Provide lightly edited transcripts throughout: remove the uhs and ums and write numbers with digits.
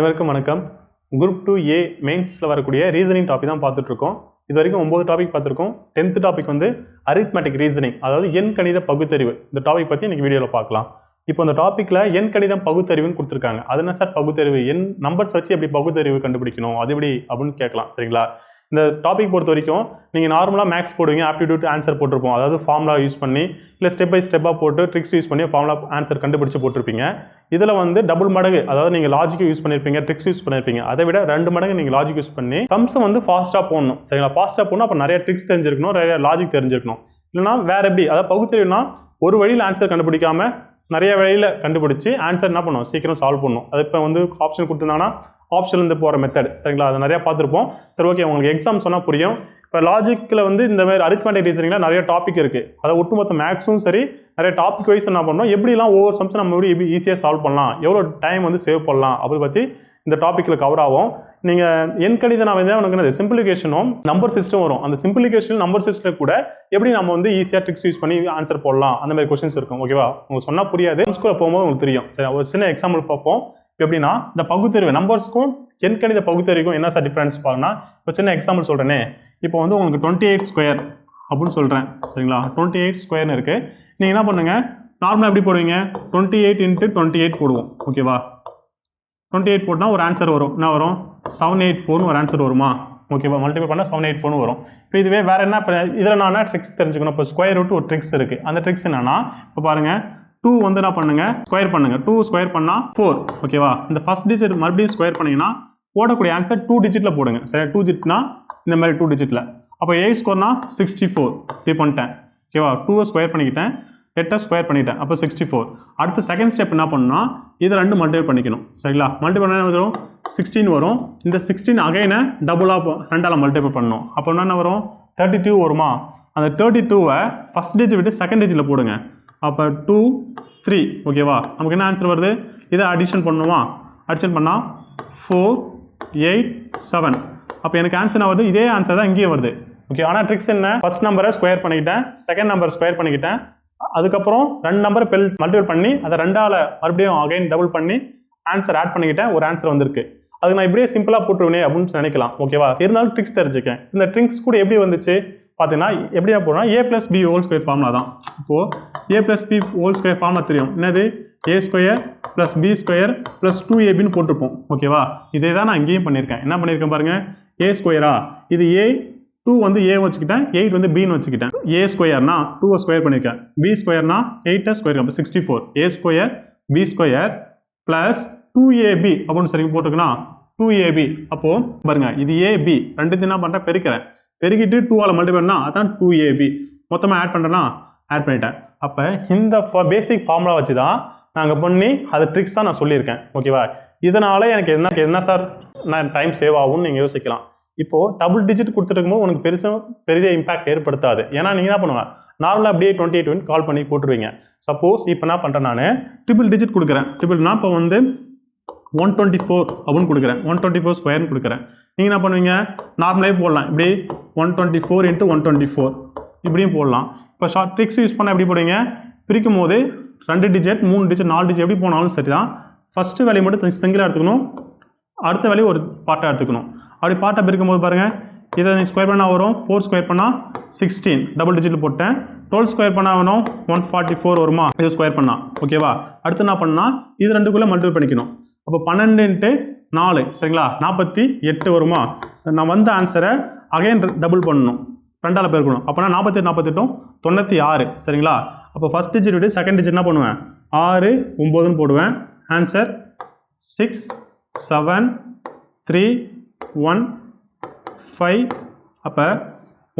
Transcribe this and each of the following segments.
அனைவருக்கும் வணக்கம். Group 2A மெயின்ஸில் வரக்கூடிய ரீசனிங் டாபிக் தான் பார்த்துட்ருக்கோம். இது வரைக்கும் 9 டாபிக் பார்த்துருக்கோம். 10th டாபிக் வந்து அரித்மெட்டிக் ரீசனிங், அதாவது எண் கணித பகுத்தறிவு. இந்த டாபிக் பற்றி இன்றைக்கி வீடியோவில் பார்க்கலாம். இப்போ இந்த டாப்பிக்கில் எண் கணிதம் பகுத்தறிவுன்னு கொடுத்துருக்காங்க. அது என்ன சார் பகுத்தறிவு? எண் நம்பர்ஸ் வச்சு எப்படி பகுத்தறிவு கண்டுபிடிக்கணும், அது எப்படி அப்படின்னு கேட்கலாம். சரிங்களா? இந்த டாபிக் பொறுத்த வரைக்கும் நீங்கள் நார்மலாக மேக்ஸ் போடுவீங்க, ஆப்டிடியூட் ஆன்சர் போட்டிருப்போம். அதாவது ஃபார்முலா யூஸ் பண்ணி இல்லை ஸ்டெப் பை ஸ்டெப்பாக போட்டு ட்ரிக்ஸ் யூஸ் பண்ணி ஃபார்முலா ஆன்சர் கண்டுபிடிச்சு போட்டிருப்பீங்க. இதில் வந்து டபுள் மடங்கு, அதாவது நீங்கள் லாஜிக் யூஸ் பண்ணியிருப்பீங்க, ட்ரிக்ஸ் யூஸ் பண்ணியிருப்பீங்க. அதை விட 2 மடங்கு நீங்கள் லாஜிக் யூஸ் பண்ணி சம்ஸை வந்து ஃபாஸ்ட்டாக போடணும். சரிங்களா? ஃபாஸ்ட்டாக போடணும். அப்போ நிறைய ட்ரிக்ஸ் தெரிஞ்சிருக்கணும், நிறைய லாஜிக் தெரிஞ்சிருக்கணும். இல்லைனா வேற எப்படி, அதாவது பகுத்தறிவுனா ஒரு வழியில் ஆன்சர் கண்டுபிடிக்காம நிறைய வழியில் கண்டுபிடிச்சி ஆன்சர் என்ன பண்ணுவோம், சீக்கிரம் சால்வ் பண்ணும். அது இப்போ வந்து ஆப்ஷன் கொடுத்துருந்தாங்கன்னா ஆப்ஷன்லேருந்து போகிற மெத்தட். சரிங்களா? அது நிறையா பார்த்துருப்போம். சரி, ஓகே, உங்களுக்கு எக்ஸாம் சொன்னால் புரியும். இப்போ லாஜிக்கில் வந்து இந்த மாதிரி அரித்மெட்டிக் ரீசனிங்கில் நிறைய டாபிக் இருக்குது. அதாவது ஒட்டுமொத்த மேக்ஸும் சரி, நிறைய டாபிக் வைஸ் என்ன பண்ணணும், எப்படிலாம் ஒவ்வொரு சம்ஸை நம்ம எப்படி ஈஸியாக சால்வ் பண்ணலாம், எவ்வளோ டைம் வந்து சேவ் பண்ணலாம் அப்படி பற்றி இந்த டாப்பிக்கில் கவர் ஆகும். நீங்கள் எண் கணிதம் நான் வந்து உனக்கு சிம்பிளிஃபிகேஷனும் நம்பர் சிஸ்டம் வரும். அந்த சிம்பிளிஃபிகேஷன் நம்பர் சிஸ்டம் கூட எப்படி நம்ம வந்து ஈஸியாக ட்ரிக்ஸ் யூஸ் பண்ணி ஆன்சர் போடலாம், அந்த மாதிரி கொஸ்டின்ஸ் இருக்கும். ஓகேவா? உங்களுக்கு சொன்னால் புரியாது, ஸ்கூலில் போகும்போது உங்களுக்கு தெரியும். சரி, ஒரு சின்ன எக்ஸாம்பிள் பார்ப்போம். எப்படின்னா, இந்த பகுத்தறிவு நம்பர்ஸ்க்கும் எண் கணித பகுத்தறிவுக்கும் என்ன சார் டிஃபரன்ஸ் பார்க்கணும்னா, இப்போ சின்ன எக்ஸாம்பிள் சொல்கிறேனே. இப்போ வந்து உங்களுக்கு 28 ஸ்கொயர் அப்படின்னு சொல்கிறேன். சரிங்களா? 28 ஸ்கொயர்னு இருக்குது. நீங்கள் என்ன பண்ணுங்கள், நார்மலாக எப்படி போடுவீங்க, 28 × 28 போடுவோம். ஓகேவா? 28 போட்டால் ஒரு ஆன்சர் வரும். என்ன வரும்? 784னு ஒரு ஆன்சர் வருமா? ஓகேவா? மல்டிபிள் பண்ணால் 784னு வரும். இப்போ இதுவே வேறு என்ன, இப்போ இதில் நான் ட்ரிக்ஸ் தெரிஞ்சுக்கணும். இப்போ ஸ்கொயர் ரூட் ஒரு ட்ரிக்ஸ் இருக்குது. அந்த ட்ரிக்ஸ் என்னன்னா, இப்போ பாருங்கள், 2 வந்து என்ன பண்ணுங்க, ஸ்கொயர் பண்ணுங்க. 2 ஸ்கொயர் பண்ணால் 4. ஓகேவா? இந்த ஃபர்ஸ்ட் டிஜிட் மறுபடியும் ஸ்கொயர் பண்ணிங்கன்னா போடக்கூடிய ஆன்சர் 2 டிஜிட்டில் போடுங்க. சரி, 2 டிஜிட்னா இந்த மாதிரி 2 டிஜிட்டில். அப்போ 8 ஸ்கொயர்னா 64. இப்படி பண்ணிட்டேன். ஓகேவா? 2 ஸ்கொயர் பண்ணிக்கிட்டேன், 8 ஸ்கொயர் பண்ணிட்டேன். அப்போ 64. அடுத்து செகண்ட் ஸ்டெப் என்ன பண்ணணும்னா, இதை 2 மல்டிபிள் பண்ணிக்கணும். சரிங்களா? மல்டிபிள் பண்ணால் என்ன வரும்? 16 வரும். இந்த 16 அகைனை டபுளாக 2ஆல் மல்டிபிள் பண்ணணும். அப்போ என்ன வரும்? 32 வருமா? அந்த 32வை ஃபர்ஸ்ட் டிஜிட் விட்டு செகண்ட் டிஜிட்டில் போடுங்க. அப்போ 2 3. ஓகேவா? நமக்கு என்ன ஆன்சர் வருது? இதை அடிஷன் பண்ணுமா? அடிஷன் பண்ணால் 4 8 7. அப்போ எனக்கு ஆன்சர் வருது. இதே ஆன்சர் தான் இங்கேயும் வருது. ஓகே, ஆனால் ட்ரிக்ஸ் என்ன, ஃபர்ஸ்ட் நம்பரை ஸ்கொயர் பண்ணிக்கிட்டேன், செகண்ட் நம்பர் ஸ்கொயர் பண்ணிக்கிட்டேன், அதுக்கப்புறம் 2 நம்பரை மல்டிபிள் பண்ணி அதை 2ஆல் மறுபடியும் அகைன் டபுள் பண்ணி ஆன்சர் ஆட் பண்ணிக்கிட்டேன். ஒரு ஆன்சர் வந்திருக்கு. அதுக்கு நான் இப்படியே சிம்பிளாக போட்டுருவேனே அப்படின்னு நினைக்கலாம். ஓகேவா? இருந்தாலும் ட்ரிக்ஸ் தெரிஞ்சுக்கேன். இந்த ட்ரிக்ஸ் கூட எப்படி வந்துச்சு பார்த்தீங்கன்னா, எப்படியா போனால் a+b² ஃபார்முலா தான். இப்போது a+b² ஃபார்முலா தெரியும். என்னது? a² + b² + 2ab போட்டிருப்போம். ஓகேவா? இதே தான் நான் இங்கேயும் பண்ணியிருக்கேன். என்ன பண்ணியிருக்கேன் பாருங்கள், a². இது a, 2 வந்து a வச்சுக்கிட்டேன், 8 வந்து b வச்சுக்கிட்டேன். a²னா 2 ஸ்கொயர் பண்ணியிருக்கேன், b²னா 8 ஸ்கொயர், அப்போ 64. a² b² + 2ab அப்படின்னு சரி போட்டிருக்குன்னா 2ab. அப்போது பாருங்கள், இது ab ரெண்டுத்தையும் என்ன பண்ணுறேன், பெருக்கிறேன். பெருக்கிட்டு 2ஆல் மல்டிபிள் பண்ணால் அதான் 2ab. மொத்தமாக ஆட் பண்ணுறேன்னா ஆட் பண்ணிட்டேன். அப்போ இந்த பேசிக் ஃபார்முலா வச்சு தான் நாங்கள் பண்ணி அது ட்ரிக்ஸாக நான் சொல்லியிருக்கேன். ஓகேவா? இதனால் எனக்கு என்ன சார் நான் டைம் சேவ் ஆகும்னு நீங்கள் யோசிக்கலாம். இப்போது டபுள் டிஜிட் கொடுத்துருக்கும்போது உனக்கு பெரிய இம்பாக்ட் ஏற்படுத்தாது. ஏன்னா நீங்கள் என்ன பண்ணுவேன், நார்மலாக அப்படியே 28 கால் பண்ணி போட்டுருவீங்க. சப்போஸ் இப்போ என்ன பண்ணுறேன், நான் ட்ரிபிள் டிஜிட் கொடுக்குறேன். ட்ரிபிள்னா இப்போ வந்து 124 அப்படின்னு கொடுக்குறேன், 124 ஸ்கொயர்னு கொடுக்குறேன். நீங்கள் என்ன பண்ணுவீங்க, நார்மலாகவே போடலாம். இப்படி 124 × 124 இப்படியும் போடலாம். இப்போ ஷார்ட் ட்ரிக்ஸ் யூஸ் பண்ணால் எப்படி போடுவீங்க, பிரிக்கும் போது 2 டிஜிட் 3 டிஜிட் 4 டிஜிட் எப்படி போனாலும் சரி தான். ஃபஸ்ட்டு வேலையை மட்டும் சிங்கிளாக எடுத்துக்கணும், அடுத்த வேலையை ஒரு பார்ட்டாக எடுத்துக்கணும். அப்படி பார்ட்டாக பிரிக்கும் போது பாருங்கள், இதை நீ ஸ்கொயர் பண்ணால் வரும். 4 ஸ்கொயர் பண்ணால் 16 டபுள் டிஜிட்டில் போட்டேன். 12 ஸ்கொயர் பண்ணால் வேணும் 144 வருமா, இது ஸ்கொயர் பண்ணால். ஓகேவா? அடுத்து என்ன பண்ணால் இது 2க்குள்ளே மல்டிபிள் பண்ணிக்கணும். அப்போ 12 × 4 சரிங்களா, 48 வருமா? நான் வந்த ஆன்சரை அகைன் டபுள் பண்ணணும், 2ஆல் பெருக்கணும். அப்போனா 48 48 96. சரிங்களா? அப்போ ஃபர்ஸ்ட் டிஜிட் விட்டு செகண்ட் டிஜிட் என்ன பண்ணுவேன், 6 9ன்னு போடுவேன். ஆன்சர் 6 7 3 1 5. அப்போ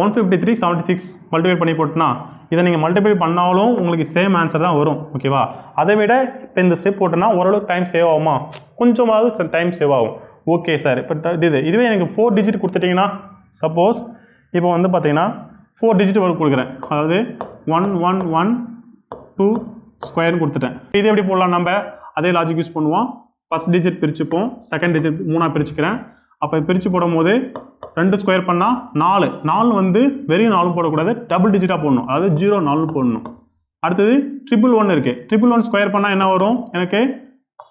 153 76 மல்டிபிள் பண்ணி போட்டுனா இதை நீங்கள் மல்டிபிள் பண்ணாலும் உங்களுக்கு சேம் ஆன்சர் தான் வரும். ஓகேவா? அதை விட இப்போ இந்த ஸ்டெப் போட்டோன்னா ஓரளவுக்கு டைம் சேவ் ஆகுமா, கொஞ்சமாவது டைம் சேவ் ஆகும். ஓகே சார், இப்போ இதுவே எனக்கு 4 டிஜிட் கொடுத்துட்டிங்கன்னா, சப்போஸ் இப்போ வந்து பார்த்தீங்கன்னா 4 டிஜிட் வரை கொடுக்குறேன். அதாவது 1 1 1 2 ஸ்கொயர்னு கொடுத்துட்டேன். இது எப்படி போடலாம், நம்ம அதே லாஜிக் யூஸ் பண்ணுவோம். ஃபர்ஸ்ட் டிஜிட் பிரிச்சுப்போம், செகண்ட் டிஜிட் 3ஆக பிரிச்சுக்கிறேன். அப்போ பிரித்து போடும் போது 2 ஸ்கொயர் பண்ணால் 4. 4 வந்து வெறும் 4 போடக்கூடாது, டபுள் டிஜிட்டாக போடணும். அதாவது 0 4 போடணும். அடுத்தது 111 இருக்குது. 111 ஸ்கொயர் பண்ணால் என்ன வரும், எனக்கு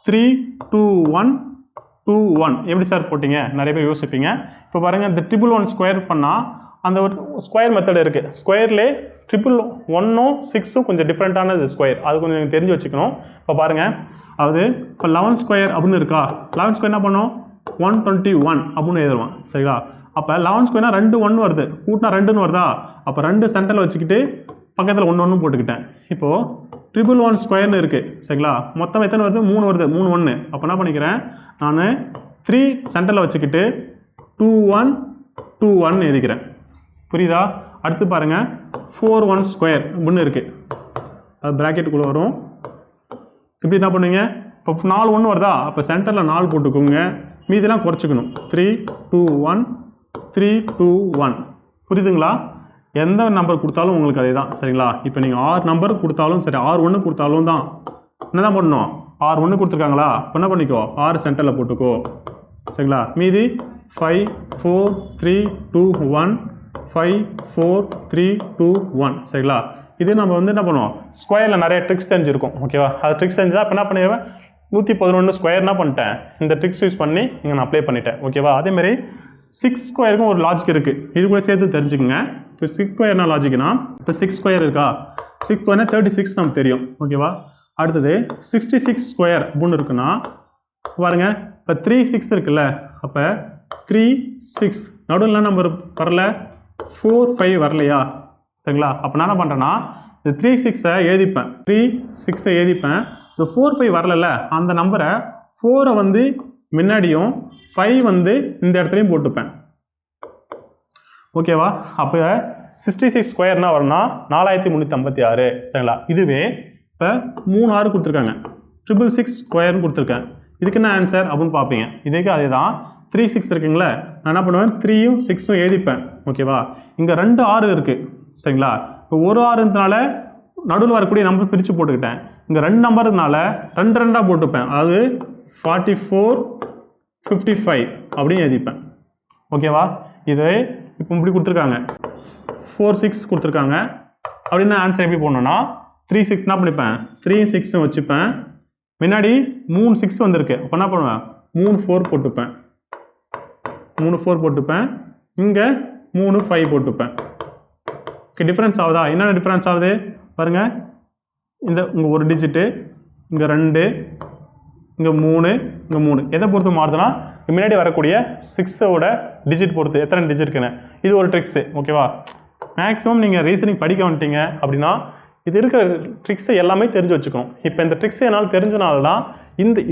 3 2 1 1 எப்படி சார் போட்டிங்க நிறைய பேர் யோசிப்பீங்க. இப்போ பாருங்கள் இந்த 111 ஸ்கொயர் பண்ணால் அந்த ஒரு ஸ்கொயர் மெத்தட் இருக்குது. ஸ்கொயர்லேயே 111ம் 6ம் கொஞ்சம் டிஃப்ரெண்ட்டானது ஸ்கொயர், அது கொஞ்சம் நீங்கள் தெரிஞ்சு வச்சுக்கணும். இப்போ பாருங்கள் அது இப்போ 11 ஸ்கொயர் அப்படின்னு இருக்கா, 11 ஸ்கொயர் என்ன பண்ணோம் 121 அப்படின்னு எழுதுவோம் சரிங்களா. அப்போ 11 ஸ்கொயர்னா 2 1 வருது, கூட்டினா 2ன்னு வருதா, அப்போ 2 சென்டரில் வச்சுக்கிட்டு பக்கத்தில் 1 1 போட்டுக்கிட்டேன். இப்போது 111 ஸ்கொயர்னு இருக்குது சரிங்களா. மொத்தம் எத்தனை வருது 3 வருது, 3 1. அப்போ என்ன பண்ணிக்கிறேன் நான் 3 சென்டரில் வச்சுக்கிட்டு 2121 எழுதிக்கிறேன். புரியுதா? அடுத்து பாருங்கள் 41 ஸ்கொயர் அப்படின்னு இருக்குது, அது ப்ராக்கெட்டுக்குள்ளே வரும். இப்படி என்ன பண்ணுவீங்க, இப்போ 4 1 வருதா, அப்போ சென்டரில் 4 போட்டுக்கோங்க, மீதெல்லாம் குறைச்சிக்கணும். 3 2 1 3 2 1. புரியுதுங்களா? எந்த நம்பர் கொடுத்தாலும் உங்களுக்கு அதே தான் சரிங்களா. இப்போ நீங்கள் 6 நம்பர் கொடுத்தாலும் சரி, 6 1 கொடுத்தாலும் தான் என்ன தான் பண்ணணும், 6 1 கொடுத்துருக்காங்களா, இப்போ என்ன பண்ணிக்கோ 6 சென்டரில் போட்டுக்கோ சரிங்களா. மீதி 5 4 3 2 1 5 4 3 2 1 சரிங்களா. இது நம்ம வந்து என்ன பண்ணுவோம், ஸ்கொயரில் நிறைய ட்ரிக்ஸ் தெரிஞ்சிருக்கும் ஓகேவா. அது ட்ரிக்ஸ் தெரிஞ்சுதான் இப்போ என்ன பண்ணிடுவேன் 111 ஸ்கொயர் என்ன பண்ணிட்டேன், இந்த ட்ரிக்ஸ் யூஸ் பண்ணி இங்கே நான் அப்ளை பண்ணிட்டேன் ஓகேவா. அதேமாதிரி 6 ஸ்கொயருக்கும் ஒரு லாஜிக் இருக்குது, இது கூட சேர்த்து தெரிஞ்சுக்கங்க. இப்போ 6 ஸ்கொயர்னா லாஜிக்னா, இப்போ 6 ஸ்கொயர் இருக்கா, 6 ஸ்கொயர்னா 36 நமக்கு தெரியும் ஓகேவா. அடுத்தது 66 ஸ்கொயர் அப்படின்னு இருக்குன்னா பாருங்கள், இப்போ 3 6 இருக்குல்ல, அப்போ 3 6 நடுவில் நம்பர் வரல, 4 5 வரலையா சரிங்களா. அப்போ நான் என்ன பண்ணுறேன்னா இந்த 3 6 எழுதிப்பேன், 3 6 எழுதிப்பேன். இந்த 4 5 வரல, அந்த நம்பரை 4 வந்து முன்னாடியும் 5 வந்து இந்த இடத்துலையும் போட்டுப்பேன் ஓகேவா. அப்போ 66 ஸ்கொயர்னா வரும்னா 4356 சரிங்களா. இதுவே இப்போ 3 6 கொடுத்துருக்காங்க, 666 ஸ்கொயர்னு கொடுத்துருக்கேன். இதுக்கு என்ன ஆன்சர் அப்படின்னு பார்ப்பீங்க. இதுக்கு அதே தான் 3 6 இருக்குங்களே, நான் என்ன பண்ணுவேன் 3யும் 6ம் எழுதிப்பேன் ஓகேவா. இங்கே 2 6 இருக்குது சரிங்களா. இப்போ ஒரு 6னால நடுவில் வரக்கூடிய நம்பர் பிரித்து போட்டுக்கிட்டேன். இங்கே 2 நம்பர்னால 2 2 போட்டுப்பேன், அதாவது 44 55 அப்படின்னு எழுதிப்பேன் ஓகேவா. இது இப்போ இப்படி கொடுத்துருக்காங்க 4 6 கொடுத்துருக்காங்க அப்படின்னு ஆன்சர் எப்படி போடணும்னா 3 6 என்ன பண்ணிப்பேன் 3 6 வச்சுப்பேன், முன்னாடி 3 6 வந்திருக்கு, அப்போ என்ன பண்ணுவேன் 3 4 போட்டுப்பேன், 3 4 போட்டுப்பேன், இங்கே 3 5 போட்டுப்பேன். ஓகே, டிஃப்ரென்ஸ் ஆகுதா, என்னென்ன டிஃப்ரென்ஸ் ஆகுது பாருங்கள். இந்த இங்கே ஒரு டிஜிட்டு, இங்கே 2, இங்கே 3, இங்கே 3 எதை பொறுத்து மாறுதுன்னா முன்னாடி வரக்கூடிய 6ஓட டிஜிட் பொறுத்து எத்தனை டிஜிட் இருக்குன்னு. இது ஒரு ட்ரிக்ஸு ஓகேவா. மேக்ஸிமம் நீங்கள் ரீசனிங் படிக்க வந்துட்டீங்க அப்படின்னா இது இருக்கிற ட்ரிக்ஸை எல்லாமே தெரிஞ்சு வச்சுக்கணும். இப்போ இந்த ட்ரிக்ஸ் என்னால் தெரிஞ்சனால தான்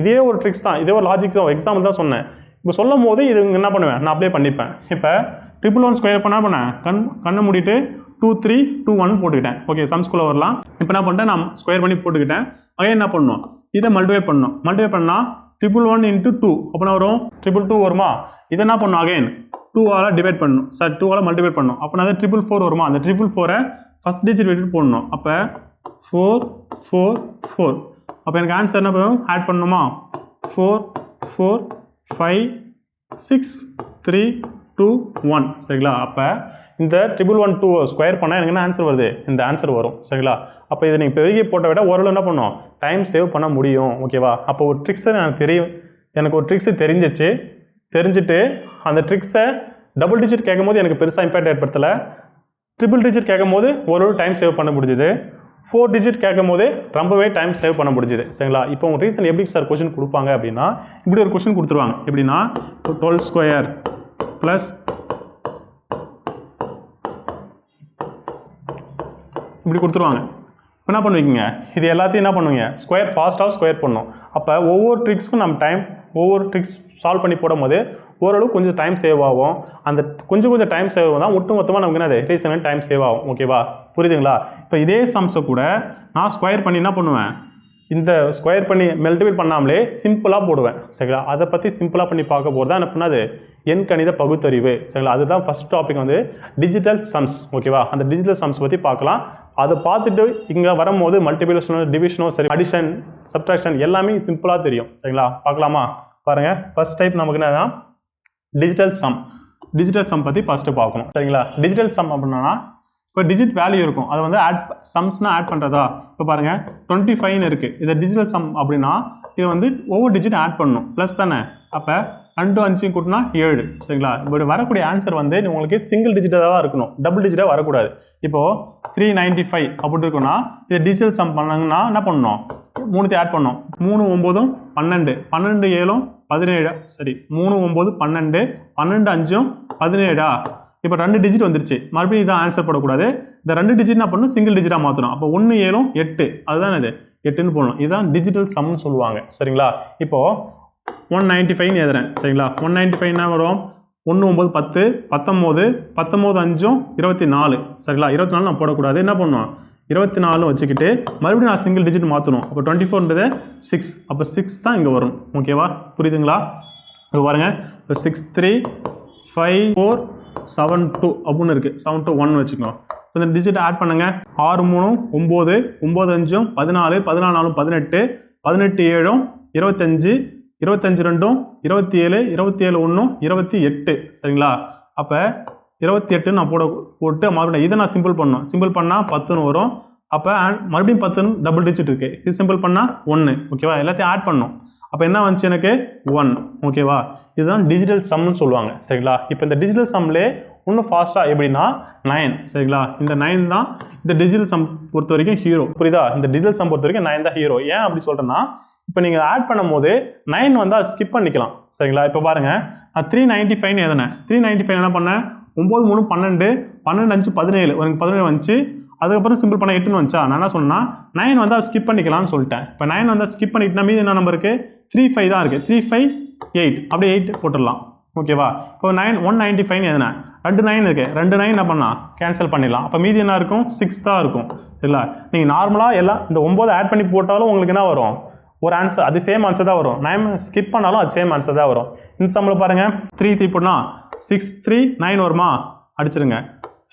இதே ஒரு ட்ரிக்ஸ் தான், இதே ஒரு லாஜிக் தான், எக்ஸாம்பிள் தான் சொன்னேன். இப்போ சொல்லும் போது இது என்ன பண்ணுவேன், நான் அப்ளை பண்ணிப்பேன். இப்போ 111 ஸ்கொயர் பண்ணேன், கண்ணை மூடிட்டு 2 3 2 1 போட்டுக்கிட்டேன் ஓகே. சம்ஸ்குள்ளே வரலாம். இப்போ என்ன பண்ணிட்டேன், நான் ஸ்கொயர் பண்ணி போட்டுக்கிட்டேன். அதே என்ன பண்ணணும், இதை மல்டிப்ளை பண்ணணும். மல்டிப்ளை பண்ணால் 111 × 2 அப்போ வரும் 222 வருமா. இதை என்ன பண்ணணும், அகைன் 2ஆல் டிவைட் பண்ணணும் சார், 2ஆல் மல்டிப்ளை பண்ணணும். அப்போ நான் 444 வருமா, அந்த 444 ஃபஸ்ட் டிஜிட் விட்டு போடணும். அப்போ 4 4 4. அப்போ எனக்கு ஆன்சர் என்ன பண்ணும், ஆட் பண்ணணுமா, 4 4 5 6 3 2 1 சரிங்களா. அப்போ இந்த 111 ஸ்கொயர் பண்ணால் எனக்கு என்ன ஆன்சர் வருது, இந்த ஆன்சர் வரும் சரிங்களா. அப்போ இதை நீங்கள் பெருகி போட்ட விட ஓரளவு என்ன பண்ணும், டைம் சேவ் பண்ண முடியும் ஓகேவா. அப்போ ஒரு ட்ரிக்ஸை எனக்கு ஒரு ட்ரிக்ஸு தெரிஞ்சுட்டு அந்த ட்ரிக்ஸை டபுள் டிஜிட் கேட்கும் போது எனக்கு பெருசாக இம்பேக்ட் ஏற்படுத்தலை, ட்ரிபிள் டிஜிட் கேட்கும் போது ஒரு டைம் சேவ் பண்ண முடிஞ்சுது, 4 டிஜிட் கேட்கும் போது ரொம்பவே டைம் சேவ் பண்ண முடிஞ்சுது சரிங்களா. இப்போ உங்கள் ரீசன் எப்படி சார் கொஸ்டின் கொடுப்பாங்க அப்படின்னா இப்படி ஒரு கொஸ்டின் கொடுத்துருவாங்க. எப்படின்னா 12 ஸ்கொயர் ப்ளஸ் இப்படி கொடுத்துருவாங்க. இப்போ என்ன பண்ணுவீங்க, இது எல்லாத்தையும் என்ன பண்ணுவீங்க, ஃபாஸ்ட்டாக ஸ்கொயர் பண்ணணும். அப்போ ஒவ்வொரு ட்ரிக்ஸ்க்கும் ஒவ்வொரு ட்ரிக்ஸ் சால்வ் பண்ணி போடும் போது ஓரளவு கொஞ்சம் டைம் சேவ் ஆகும். அந்த கொஞ்சம் டைம் சேவ் தான் ஒட்டுமொத்தமாக நமக்கு என்னது ரீசன் டைம் சேவ் ஆகும் ஓகேவா. புரியுதுங்களா. இப்போ இதே சம்ஸை கூட நான் ஸ்கொயர் பண்ணி என்ன பண்ணுவேன், இந்த ஸ்கொயர் பண்ணி மல்டிபிள் பண்ணாமலே சிம்பிளாக போடுவேன் சரிங்களா. அதை பற்றி சிம்பிளாக பண்ணி பார்க்க போகிறது தான் என்ன பண்ணாது எண்கணித பகுத்தறிவு சரிங்களா. அதுதான் ஃபஸ்ட் டாபிக் வந்து டிஜிட்டல் சம்ஸ் ஓகேவா. அந்த டிஜிட்டல் சம்ஸ் பற்றி பார்க்கலாம். அதை பார்த்துட்டு இங்கே வரும்போது மல்டிபிளிகேஷனோ டிவிஷனோ சரி அடிஷன் சப்ட்ராக்ஷன் எல்லாமே சிம்பிளாக தெரியும் சரிங்களா. பார்க்கலாமா, பாருங்கள். ஃபர்ஸ்ட் டைப் நமக்கு என்னதான் டிஜிட்டல் சம் பற்றி ஃபஸ்ட்டு பார்க்கணும் சரிங்களா. டிஜிட்டல் சம் அப்படின்னா இப்போ டிஜிட் வேல்யூ இருக்கும் அதை வந்து ஆட் சம்ஸ்னா ஆட் பண்ணுறதா இப்போ பாருங்க 25 இருக்கு இது டிஜிட்டல் சம் அப்படின்னா இது வந்து ஒவ்வொரு டிஜிட் ஆட் பண்ணணும் ப்ளஸ் தானே அப்போ 2 5 கூட்டினா 7 சரிங்களா இப்படி வரக்கூடிய ஆன்சர் வந்து உங்களுக்கு சிங்கிள் டிஜிட்டாக தான் இருக்கணும் டபுள் டிஜிட்டாக வரக்கூடாது இப்போ 395 அப்படி இருக்குன்னா இது டிஜிட்டல் சம் பண்ணாங்கன்னா என்ன பண்ணணும் 3 ஆட் பண்ணோம் 3 9 12 12 7 17 சரி 3 9 12 12 5 17 இப்போ 2 டிஜிட் வந்துருச்சு மறுபடியும் இதான் ஆன்சர் போடக்கூடாது இந்த 2 டிஜிட் என்ன பண்ணணும் சிங்கிள் டிஜிட்டாக மாற்றணும் அப்போ 1 7 8 அதுதான் இது 8ன்னு போடணும் இதுதான் டிஜிட்டல் சம்னு சொல்லுவாங்க சரிங்களா இப்போ 195 எழுதுறேன் சரிங்களா 195 என்ன வரும் 1 9 10 19 19 5 24 சரிங்களா 24 நான் போடக்கூடாது என்ன பண்ணுவோம் 24 வச்சுக்கிட்டு மறுபடியும் நான் சிங்கிள் டிஜிட் மாற்றணும் அப்போ 24ன்றது 6 அப்போ 6 தான் இங்கே வரும் ஓகேவா புரியுதுங்களா இப்போ பாருங்க இப்போ 6 3 5 4 7 2 அப்படின்னு இருக்கு 7 2 1 வச்சுக்கோங்க இந்த டிஜிட் ஆட் பண்ணுங்க 6 3 9 9 5 14 14 18 18 7 25 25 2 27 27 1 28 சரிங்களா அப்போ 28 நான் போட்டு மறுபடியும் இதை நான் சிம்பிள் பண்ணணும் சிம்பிள் பண்ணால் 10ன்னு வரும் அப்போ மறுபடியும் 10ன்னு டபுள் டிஜிட் இருக்கு இது சிம்பிள் பண்ணால் 1 ஓகேவா எல்லாத்தையும் ஆட் பண்ணணும் அப்போ என்ன வந்துச்சு எனக்கு 1 ஓகேவா இதுதான் டிஜிட்டல் சம்னு சொல்லுவாங்க சரிங்களா இப்போ இந்த டிஜிட்டல் சம்லே இன்னும் ஃபாஸ்ட்டாக எப்படின்னா 9 சரிங்களா இந்த 9 தான் இந்த டிஜிட்டல் சம் பொறுத்த வரைக்கும் ஹீரோ புரியுதா இந்த டிஜிட்டல் சம் பொறுத்த வரைக்கும் 9 தான் ஹீரோ ஏன் அப்படி சொல்கிறேன்னா இப்போ நீங்கள் ஆட் பண்ணும் போது 9 வந்து அதை ஸ்கிப் பண்ணிக்கலாம் சரிங்களா இப்போ பாருங்க நான் 395 எழுதினேன் 395 என்ன பண்ணேன் 9 3 12 12 5 17 எனக்கு 17 வந்துச்சு அதுக்கப்புறம் சிம்பிள் பண்ண 8ன்னு வந்துச்சா நான் என்ன சொன்னா 9 வந்து அதை ஸ்கிப் பண்ணிக்கலாம்னு சொல்லிட்டேன் இப்போ 9 வந்து ஸ்கிப் பண்ணிட்டுனா மீது என்ன நம்பர் இருக்கு 35 தான் இருக்கு 358 அப்படியே 8 போட்டுடலாம் ஓகேவா இப்போ 195 எழுதினேன் 2 9 இருக்கு 2 9 என்ன பண்ணா கேன்சல் பண்ணிடலாம் அப்போ மீதி என்ன இருக்கும் 6 தான் இருக்கும் சரிங்களா நீங்கள் நார்மலாக எல்லாம் இந்த 9 ஆட் பண்ணி போட்டாலும் உங்களுக்கு என்ன வரும் ஒரு ஆன்சர் அது சேம் ஆன்சர் தான் வரும் 9 ஸ்கிப் பண்ணாலும் அது சேம் ஆன்சர் தான் வரும் இந்த சம்மில் பாருங்க 3 3 போட்டா 6 3 9 வருமா அடிச்சிருங்க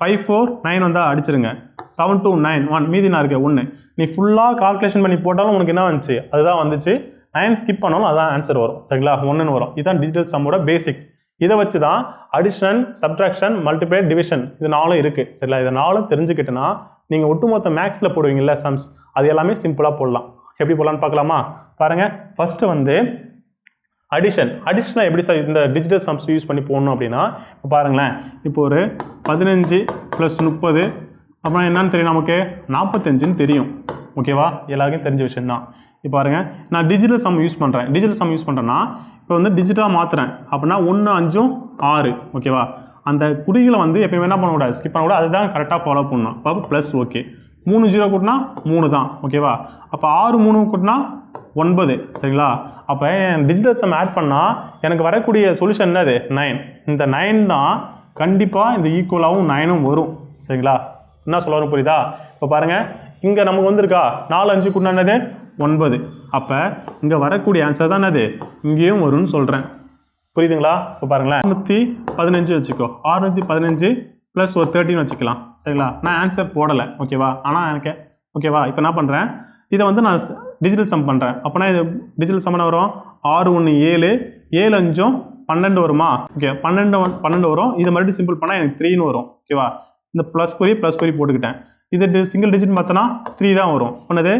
5 4 9 வந்தால் அடிச்சிருங்க 7 2 9 1 மீதி நான் இருக்கு 1 நீ ஃபுல்லாக கால்குலேஷன் பண்ணி போட்டாலும் உனக்கு என்ன வந்துச்சு அதுதான் வந்துச்சு 9 ஸ்கிப் பண்ணாலும் அதான் ஆன்சர் வரும் சரிங்களா 1ன்னு வரும் இதுதான் டிஜிட்டல் சம்மோட பேசிக்ஸ் இதை வச்சு தான் அடிஷன் சப்ட்ராக்ஷன் மல்டிப்ளை டிவிஷன் இது 4 இருக்கு சரிங்களா இதை 4 தெரிஞ்சுக்கிட்டேன்னா நீங்கள் ஒட்டுமொத்த மேக்ஸில் போடுவீங்கல்ல சம்ஸ் அது எல்லாமே சிம்பிளாக போடலாம் எப்படி போடலான்னு பார்க்கலாமா பாருங்க ஃபர்ஸ்ட் வந்து அடிஷனை எப்படி இந்த டிஜிட்டல் சம்ஸ் யூஸ் பண்ணி போடணும் அப்படின்னா இப்போ பாருங்களேன் இப்போ ஒரு 15 + 30 அப்புறம் என்னன்னு தெரியும் நமக்கு 45ன்னு தெரியும் ஓகேவா எல்லாருக்கும் தெரிஞ்ச விஷயம் தான் இப்போ பாருங்க நான் டிஜிட்டல் சம் யூஸ் பண்ணுறேன்னா இப்போ வந்து டிஜிட்டலாக மாற்றுறேன் அப்படின்னா 1 5 6 ஓகேவா அந்த குறிகளை வந்து எப்பயுமே என்ன பண்ணக்கூடாது ஸ்கிப் பண்ணக்கூடாது அதுதான் கரெக்டாக ஃபாலோ பண்ணணும் அப்போ ப்ளஸ் ஓகே 3 0 கூட்டினா 3 தான் ஓகேவா அப்போ 6 3 கூட்டினா 9 சரிங்களா அப்போ டிஜிட்டல் சம் ஆட் பண்ணால் எனக்கு வரக்கூடிய சொல்யூஷன் என்னது 9 இந்த 9 தான் கண்டிப்பாக இந்த ஈக்குவலாகவும் 9ம் வரும் சரிங்களா என்ன சொல்ல புரியுதா இப்போ பாருங்கள் இங்கே நமக்கு வந்திருக்கா 4 5 கூட்டினா என்னது 9 அப்போ இங்கே வரக்கூடிய ஆன்சர் தான் என்னது இங்கேயும் வரும்னு சொல்கிறேன் புரியுதுங்களா இப்போ பாருங்களேன் 615 வச்சுக்கோ 615 ப்ளஸ் ஒரு 13 வச்சுக்கலாம் சரிங்களா நான் ஆன்சர் போடலை ஓகேவா ஆனால் எனக்கு ஓகேவா இப்போ என்ன பண்ணுறேன் இதை வந்து நான் டிஜிட்டல் சம் பண்ணுறேன் அப்போனா இது டிஜிட்டல் சம் என்ன வரும் 6 1 7 7 5 12 வருமா ஓகே 12 வரும் இதை மறுபடியும் சிம்பிள் பண்ணால் எனக்கு 3ன்னு வரும் ஓகேவா இந்த ப்ளஸ் குறி போட்டுக்கிட்டேன் இது சிங்கிள் டிஜிட் பார்த்தோன்னா 3 தான் வரும் பண்ணது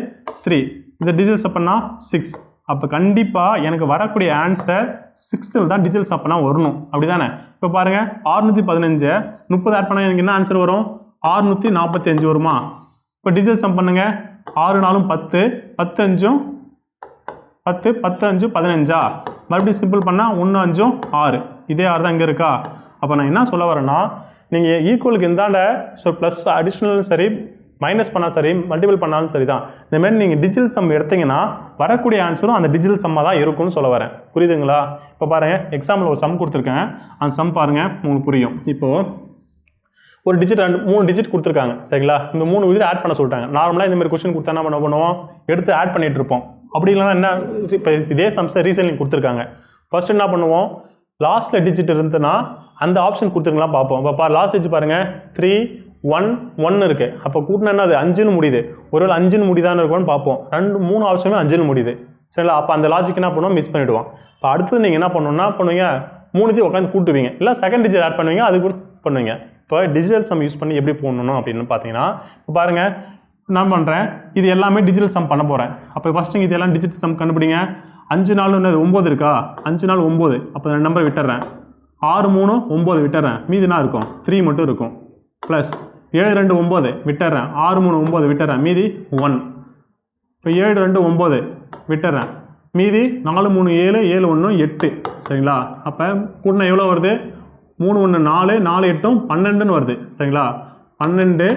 3 இந்த டிஜிட்டல் சம் பண்ணால் 6 அப்போ கண்டிப்பாக எனக்கு வரக்கூடிய ஆன்சர் 6ல் தான் டிஜிட்டல் சம் பண்ணால் வரணும் அப்படி தானே இப்போ பாருங்கள் 615 30 ஆட் பண்ணால் எனக்கு என்ன ஆன்சர் வரும் 645 வருமா இப்போ டிஜிட்டல் சம் பண்ணுங்க 6 4 10 10 5 10 10 5 15 மறுபடியும் சிம்பிள் பண்ணால் 1 5 6 இதே 6 தான் இங்கே இருக்கா அப்போ நான் என்ன சொல்ல வரேன்னா நீங்கள் ஈக்குவலுக்கு இந்தாண்ட ஸோ ப்ளஸ் அடிஷ்னலும் சரி மைனஸ் பண்ணால் சரி மல்டிபிள் பண்ணாலும் சரி தான் இந்தமாதிரி நீங்கள் டிஜிட்டல் சம் எடுத்தீங்கன்னா வரக்கூடிய ஆன்சரும் அந்த டிஜிட்டல் சம்மாக தான் இருக்கும்னு சொல்ல வரேன் புரியுதுங்களா இப்போ பாருங்கள் எக்ஸாம்பிள் ஒரு சம் கொடுத்துருக்கேன் அந்த சம் பாருங்கள் உங்களுக்கு புரியும் இப்போது ஒரு டிஜிட் 3 டிஜிட் கொடுத்துருக்காங்க சரிங்களா இந்த 3 டிஜிட் ஆட் பண்ண சொல்லிட்டாங்க நார்மலாக இந்த மாதிரி கொஸ்டின் கொடுத்தா என்ன பண்ணுவோம் எடுத்து ஆட் பண்ணிட்டு இருப்போம் அப்படி இல்லைன்னா என்ன இப்போ இதே சம்ஸை ரீசன்லிங் கொடுத்துருக்காங்க ஃபர்ஸ்ட் என்ன பண்ணுவோம் லாஸ்ட்டில் டிஜிட் இருந்துன்னா அந்த ஆப்ஷன் கொடுத்துருக்கலாம் பார்ப்போம் இப்போ லாஸ்ட் டிஜிட் பாருங்கள் 3 1 1 இருக்கு அப்போ கூட்டினா என்ன அது 5ன்னு முடியுது ஒருவேளை 5ன்னு முடியுதான்னு இருக்கும்னு பார்ப்போம் 2 3 ஆப்ஷனுமே 5ன்னு முடியுது சரிங்களா அப்போ அந்த லாஜிக் என்ன பண்ணுவோம் மிஸ் பண்ணிவிடுவோம் இப்போ அடுத்து நீங்கள் என்ன பண்ணுவீங்க 3 உட்காந்து கூட்டுவீங்க இல்லை செகண்ட் டிஜிட் ஆட் பண்ணுவீங்க அது கூட பண்ணுவீங்க. இப்போ டிஜிட்டல் சம் யூஸ் பண்ணி எப்படி போடணும் அப்படின்னு பார்த்தீங்கன்னா, இப்போ பாருங்கள் நான் பண்ணுறேன், இது எல்லாமே டிஜிட்டல் சம் பண்ண போகிறேன். அப்போ ஃபஸ்ட்டு இது எல்லாம் டிஜிட்டல் சம் கண்டுபிடிங்க. 5 4 9 இருக்கா, 5 4 9, அப்போ நான் நம்பர் விட்டுறேன். 6 3 9 விட்டுறேன், மீதி என்ன இருக்கும் 3 மட்டும் இருக்கும். ப்ளஸ் 7 2 9 விட்டுறேன், 6 3 9 விட்டுறேன், மீதி 1. இப்போ 7 2 9 விட்டுறேன், மீதி 4 3 7 7 1 8. சரிங்களா? அப்போ கூட்டினா எவ்வளோ வருது, 3 1 4 4 8 12ன்னு வருது. சரிங்களா? 12,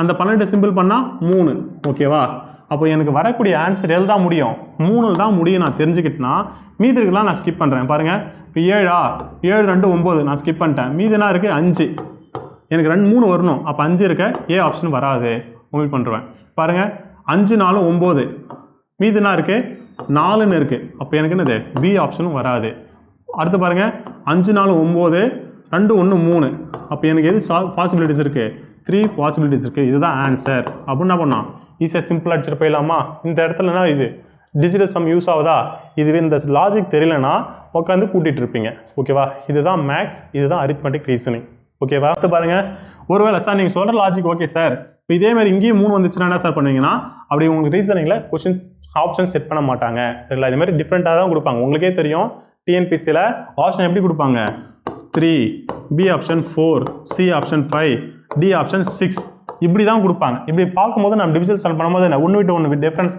அந்த 12 சிம்பிள் பண்ணால் 3. ஓகேவா? அப்போ எனக்கு வரக்கூடிய ஆன்சர் எதில் தான் முடியும், 3 தான் முடியும். நான் தெரிஞ்சுக்கிட்டேன்னா மீதி இருக்கலாம் நான் ஸ்கிப் பண்ணுறேன். பாருங்கள், இப்போ 7 2 9 நான் ஸ்கிப் பண்ணிட்டேன், மீதி என்ன இருக்குது 5. எனக்கு 3 வரணும், அப்போ 5 இருக்க ஏ ஆப்ஷன் வராது, ஒமிட் பண்ணுறேன். பாருங்கள் 5 4 9, மீதி என்ன இருக்குது 4ன்னு இருக்குது, அப்போ எனக்கு என்னது பி ஆப்ஷனும் வராது. அடுத்து பாருங்கள் 5 4 9 2 1 3, அப்போ எனக்கு எது பாசிபிலிட்டிஸ் இருக்குது, 3 பாசிபிலிட்டிஸ் இருக்குது. இதுதான் ஆன்சர் அப்படின்னு என்ன பண்ணலாம், ஈஸியாக சிம்பிளாக அடிச்சுட்டு போயிடலாமா. இந்த இடத்துலனா இது டிஜிட்டல் சம் யூஸ் ஆகுதா, இதுவே இந்த லாஜிக் தெரியலனா உட்காந்து கூட்டிகிட்டு இருப்பீங்க. ஓகேவா? இதுதான் மேக்ஸ், இதுதான் அரித்மெட்டிக் ரீசனிங். ஓகேவா? அடுத்து பாருங்கள், ஒருவேளை சார் நீங்கள் சொல்கிற லாஜிக் ஓகே சார், இப்போ இதே மாதிரி இங்கேயும் 3 வந்துச்சுன்னா என்ன சார் பண்ணுவீங்கன்னா, அப்படி உங்களுக்கு ரீசனிங்கில் கொஸ்டின் ஆப்ஷன் செட் பண்ண மாட்டாங்க. சரிங்களா? இது மாதிரி டிஃப்ரெண்ட்டாக தான் கொடுப்பாங்க. உங்களுக்கே தெரியும் டிஎன்பிசியில் ஆப்ஷன் எப்படி கொடுப்பாங்க, 3, B option 4, C option 5, D option 6, இப்படி தான் கொடுப்பாங்க. இப்படி பார்க்கும்போது நம்ம டிவிஷன் சால்வ் பண்ணும்போது ஒன்று விட்டு ஒன்று டிஃப்ரென்ஸ்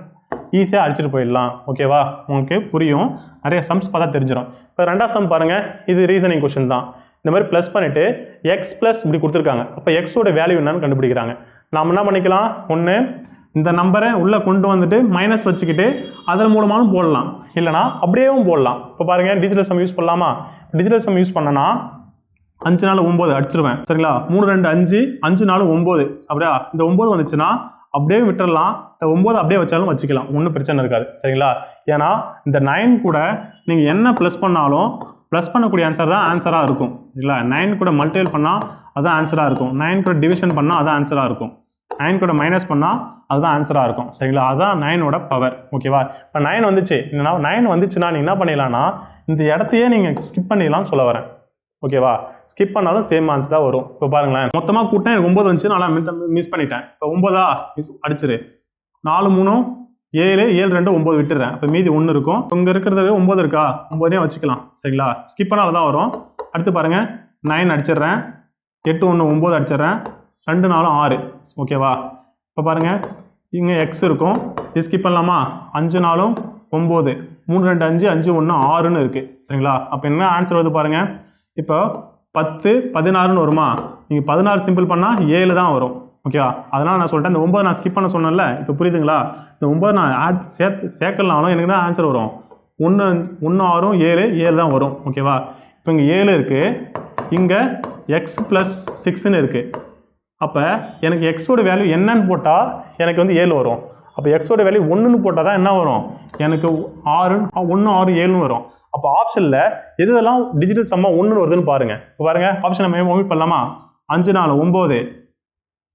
ஈஸியாக அடிச்சுட்டு போயிடலாம். ஓகேவா? உங்களுக்கு புரியும், நிறைய சம்ஸ் பார்த்தா தெரிஞ்சிடும். இப்போ 2ஆம் சம் பாருங்கள், இது ரீசனிங் கொஸ்டின் தான். இந்த மாதிரி ப்ளஸ் பண்ணிவிட்டு எக்ஸ் ப்ளஸ் இப்படி கொடுத்துருக்காங்க. அப்போ எக்ஸோட வேல்யூ என்னன்னு கண்டுபிடிக்கிறாங்க. நாம் என்ன பண்ணிக்கலாம், ஒன்று இந்த நம்பரை உள்ளே கொண்டு வந்துட்டு மைனஸ் வச்சுக்கிட்டு அதன் மூலமாகவும் போடலாம், இல்லைனா அப்படியேவும் போடலாம். இப்போ பாருங்கள் டிஜிட்டல் சம் யூஸ் பண்ணலாமா, டிஜிட்டல் சம் யூஸ் பண்ணனா 5 4 9 அடிச்சிருவேன். சரிங்களா? 3 2 5 5 4 9, அப்படியா இந்த 9 வந்துச்சுன்னா அப்படியே விட்டுடலாம், இந்த 9 அப்படியே வச்சாலும் வச்சுக்கலாம், ஒன்றும் பிரச்சனை இருக்காது. சரிங்களா? ஏன்னா இந்த 9 கூட நீங்கள் என்ன ப்ளஸ் பண்ணாலும் ப்ளஸ் பண்ணக்கூடிய ஆன்சர் தான் ஆன்சராக இருக்கும். சரிங்களா? 9 கூட மல்டிபிள் பண்ணால் அதுதான் ஆன்சராக இருக்கும், 9 கூட டிவிஷன் பண்ணால் அதுதான் ஆன்சராக இருக்கும், 9 கூட மைனஸ் பண்ணால் அதுதான் ஆன்சராக இருக்கும். சரிங்களா? அதுதான் 9ஓட பவர். ஓகேவா? இப்போ 9 வந்துச்சு, இல்லைனா 9 வந்துச்சுன்னா நீங்கள் என்ன பண்ணிடலாம்னா இந்த இடத்தையே நீங்கள் ஸ்கிப் பண்ணிடலாம்னு சொல்ல வரேன். ஓகேவா? ஸ்கிப் பண்ணாலும் சேம் ஆன்சர் தான் வரும். இப்போ பாருங்களேன், மொத்தமாக கூட்டினா எனக்கு 9 வந்துச்சு, நான் மிஸ் பண்ணிட்டேன். இப்போ 9 அடிச்சிரு, 4 3 7 7 2 9 விட்டுறேன், அப்போ மீதி 1 இருக்கும். இங்கே இருக்கிறது 9 இருக்கா, 9 வச்சுக்கலாம். சரிங்களா? ஸ்கிப் பண்ணாலும் தான் வரும். அடுத்து பாருங்கள் 9 அடிச்சிடுறேன், 8 1 9 அடிச்சிடுறேன், 2 4 6. ஓகேவா? இப்போ பாருங்கள் இங்கே எக்ஸ் இருக்கும், இது ஸ்கிப் பண்ணலாமா, 5 4 9 3 2 5 5 1 6ன்னு இருக்குது. சரிங்களா? அப்போ என்ன ஆன்சர் வருது பாருங்கள், இப்போ 10 16ன்னு வருமா, நீங்கள் 16 சிம்பிள் பண்ணால் 7 தான் வரும். ஓகேவா? அதனால் நான் சொல்லிட்டேன், இந்த 9 நான் ஸ்கிப் பண்ண சொன்னேன்ல, இப்போ புரியுதுங்களா? இந்த 9 நான் சேர்க்கலனாலும் எனக்கு தான் ஆன்சர் வரும், 1 6 7 7 தான் வரும். ஓகேவா? இப்போ இங்கே 7 இருக்குது, இங்கே எக்ஸ் ப்ளஸ் 6ன்னு இருக்குது. அப்போ எனக்கு எக்ஸோட வேல்யூ என்னன்னு போட்டால் எனக்கு வந்து 7 வரும். அப்போ எக்ஸோட வேல்யூ 1ன்னு போட்டால் தான் என்ன வரும், எனக்கு 1 6 7ன்னு வரும். அப்போ ஆப்ஷனில் எதெல்லாம் டிஜிட்டல் சம்மா 1 வருதுன்னு பாருங்கள். இப்போ பாருங்கள் ஆப்ஷன் நம்ம ஒமிட் பண்ணலாமா, 5 4 9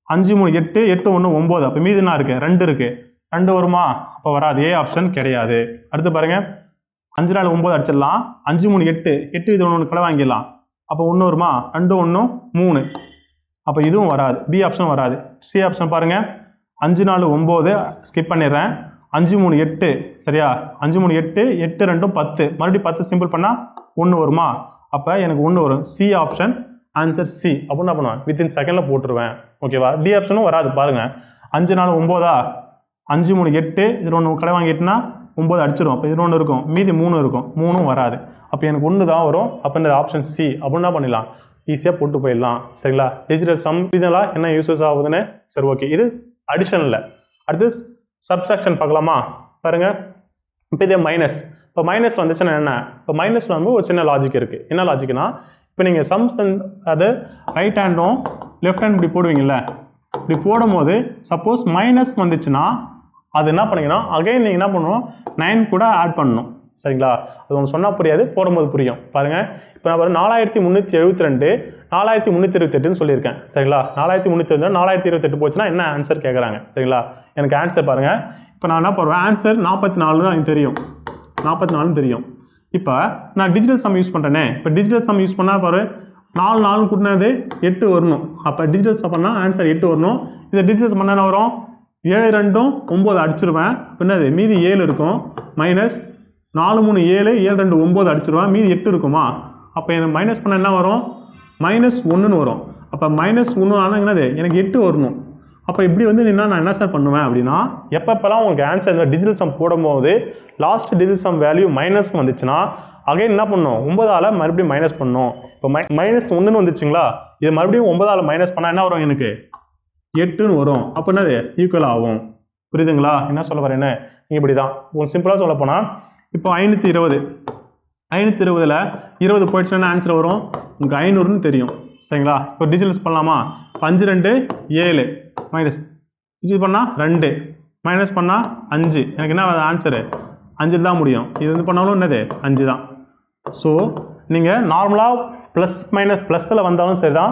5 3 8 8 1 9, அப்போ மீதி என்ன இருக்குது 2 இருக்குது, 2 வருமா, அப்போ வராது, ஏ ஆப்ஷன் கிடையாது. அடுத்து பாருங்கள் 5 4 9 அடிச்சிடலாம், 5 3 8 8 இது 1 கடை வாங்கிடலாம், அப்போ 1 வருமா, 2 1 3, அப்போ இதுவும் வராது, பி ஆப்ஷன் வராது. சி ஆப்ஷன் பாருங்கள் 5 4 9 ஸ்கிப் பண்ணிடுறேன், 5 3 8, சரியா, 5 3 8 8 2 10, மறுபடியும் 10 சிம்பிள் பண்ணால் 1 வருமா, அப்போ எனக்கு 1 வரும். C option answer C. அப்போ என்ன பண்ணுவேன், வித்தின் செகண்டில் போட்டுருவேன். ஓகேவா? டி ஆப்ஷனும் வராது பாருங்கள், 5 4 9 5 3 8 இது 1 கடை வாங்கிட்டுனா 9 அடிச்சிடும், அப்போ இது 1 இருக்கும், மீதி 3 இருக்கும், 3ம் வராது, அப்போ எனக்கு 1 தான் வரும். அப்போ இந்த ஆப்ஷன் சி அப்படின்னு என்ன பண்ணிடலாம், ஈஸியாக போட்டு போயிடலாம். சரிங்களா? டிஜிட்டல் சம் இதெல்லாம் என்ன யூசஸ் ஆகுதுன்னு. சரி, ஓகே, இது அடிஷனில். அடுத்து சப்ஸ்ட்ராக்ஷன் பார்க்கலாமா. பாருங்கள், இப்போ இதே மைனஸ். இப்போ மைனஸ் வந்துச்சுன்னா என்ன, இப்போ மைனஸில் வந்து ஒரு சின்ன லாஜிக் இருக்குது. என்ன லாஜிக்னா, இப்போ நீங்கள் சம்ஸ் அது ரைட் ஹேண்டும் லெஃப்ட் ஹேண்ட் இப்படி போடுவீங்கல்ல, இப்படி போடும்போது சப்போஸ் மைனஸ் வந்துச்சுன்னா அது என்ன பண்ணிங்கன்னா அகைன் நீங்கள் என்ன பண்ணணும், 9 கூட ஆட் பண்ணணும். சரிங்களா? அது ஒன்று சொன்னால் புரியாது, போடும்போது புரியும். பாருங்கள், இப்போ நான் 4372 4328ன்னு சொல்லியிருக்கேன். சரிங்களா? 4328 4028 போச்சுன்னா என்ன ஆன்சர் கேட்குறாங்க. சரிங்களா? எனக்கு ஆன்சர் பாருங்கள், இப்போ நான் என்ன பண்ணுவேன், ஆன்சர் 44 தான் எனக்கு தெரியும், 44 தெரியும். இப்போ நான் டிஜிட்டல் சம் யூஸ் பண்ணுறேனே, இப்போ டிஜிட்டல் சம் யூஸ் பண்ணால் பாரு 4 4 கூட்டினது 8 வரணும். அப்போ டிஜிட்டல் சம் பண்ணால் ஆன்சர் 8 வரணும். இதை டிஜிட்டல் சம் பண்ணால் என்ன வரும்? 7 2 9 அடிச்சிருவேன். என்னது மீதி 7 இருக்கும். மைனஸ் 4 3 7 7 2 9 அடிச்சிருவேன். மீதி 8 இருக்குமா? அப்போ எனக்கு மைனஸ் பண்ண என்ன வரும்? மைனஸ் 1ன்னு வரும். அப்போ மைனஸ் 1 ஆனால் என்னது எனக்கு 8 வரணும். அப்போ இப்படி வந்து நான் என்ன சார் பண்ணுவேன் அப்படின்னா, எப்பப்பெல்லாம் உங்களுக்கு ஆன்சர் இந்த டிஜிட்டல் சம் போடும்போது last digital some value minus வந்துச்சுன்னா அகைன் என்ன பண்ணணும்? 9ஆல் மறுபடியும் மைனஸ் பண்ணணும். இப்போ மைனஸ் 1ன்னு வந்துச்சுங்களா, இது மறுபடியும் 9ஆல் மைனஸ் பண்ணால் என்ன வரும்? எனக்கு 8ன்னு வரும். அப்போ என்னது ஈக்குவல் ஆகும். புரியுதுங்களா என்ன சொல்ல வரேன்னு? நீங்கள் இப்படி தான் உங்களுக்கு சிம்பிளாக சொல்ல போனால், இப்போ 520 520ல் 20 போயிடுச்சுன்னா ஆன்சர் வரும் உங்களுக்கு 500ன்னு தெரியும். சரிங்களா? இப்போ டிஜிட்டல்ஸ் பண்ணலாமா? 5 2 7 மைனஸ் இது பண்ணால் 2 மைனஸ் பண்ணால் 5. எனக்கு என்ன ஆன்சரு? 5 தான் முடியும். இது வந்து பண்ணாலும் என்னது 5 தான். ஸோ நீங்கள் நார்மலாக ப்ளஸ் மைனஸ் ப்ளஸில் வந்தாலும் சரி தான்,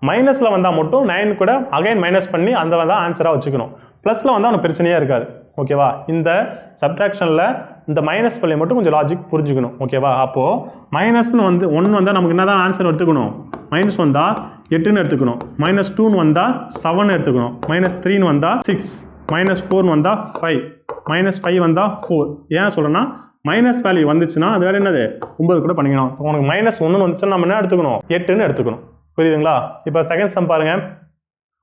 மைனஸில் வந்தால் மட்டும் 9 கூட அகைன் மைனஸ் பண்ணி அந்த தான் ஆன்சராக வச்சுக்கணும். ப்ளஸில் வந்தால் ஒன்றும் பிரச்சனையே இருக்காது. ஓகேவா? இந்த சப்ட்ராக்ஷனில் இந்த மைனஸ் பள்ளி மட்டும் கொஞ்சம் லாஜிக் புரிஞ்சுக்கணும். ஓகேவா? அப்போது மைனஸ்னு வந்து 1 வந்தால் நமக்கு என்ன தான் ஆன்சர் எடுத்துக்கணும்? மைனஸ் வந்தால் 8ன்னு எடுத்துக்கணும். மைனஸ் 2ன்னு வந்தால் 7 எடுத்துக்கணும். மைனஸ் 3ன்னு வந்தால் 6, மைனஸ் 4ன்னு வந்தால் 5, மைனஸ் 5 வந்தால் 4. ஏன் சொல்கிறேன்னா மைனஸ் வேல்யூ வந்துச்சுன்னா அது வேறு என்னது 9 கூட பண்ணிக்கணும். உனக்கு மைனஸ் 1ன்னு வந்துச்சுன்னா நம்ம என்ன எடுத்துக்கணும்? 8ன்னு எடுத்துக்கணும். புரியுதுங்களா? இப்போ செகண்ட் சம் பாருங்கள்.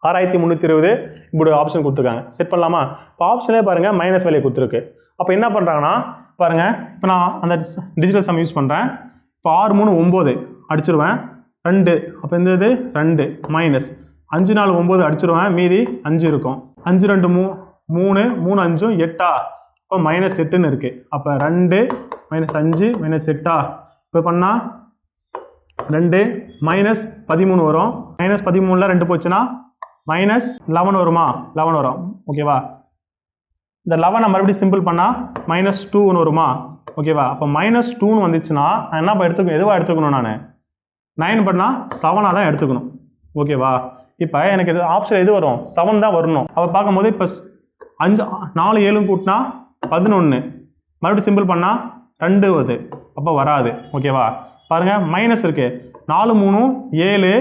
6320 இப்படி ஆப்ஷன் கொடுத்துருக்காங்க. செட் பண்ணலாமா? இப்போ ஆப்ஷனே பாருங்கள் மைனஸ் வேல்யூ கொடுத்துருக்கு. அப்போ என்ன பண்ணுறாங்கன்னா பாருங்கள், இப்போ நான் அந்த டிஜிட்டல் சம் யூஸ் பண்ணுறேன். இப்போ 6 3 9 அடிச்சிருவேன். 2 அப்போ இந்த இது 2 மைனஸ் 5 4 9 அடிச்சிருவேன். மீதி 5 இருக்கும். 5 2 3 3 5 8 இப்போ மைனஸ் 8ன்னு இருக்குது. அப்போ 2 மைனஸ் 5 மைனஸ் 8 இப்போ பண்ணால் 2 மைனஸ் 13 வரும். மைனஸ் 13ல் 2 போச்சுன்னா மைனஸ் 11 வருமா? 11 வரும். ஓகேவா? இந்த 11 மறுபடியும் சிம்பிள் பண்ணால் மைனஸ் 2ன்னு வருமா? ஓகேவா? அப்போ மைனஸ் 2ன்னு வந்துச்சுன்னா நான் என்ன எடுத்துக்கணும்? எதுவாக எடுத்துக்கணும்? நான் 9 பண்ணால் 7ஆக தான் எடுத்துக்கணும். ஓகேவா? இப்போ எனக்கு இது ஆப்ஷன் எது வரும்? 7 தான் வரணும். அப்போ பார்க்கும்போது இப்போ 5 4 7 கூட்டினா 11, மறுபடியும் சிம்பிள் பண்ணால் 2 வருது. அப்போ வராது. ஓகேவா? பாருங்கள் மைனஸ் இருக்குது. 4 3 7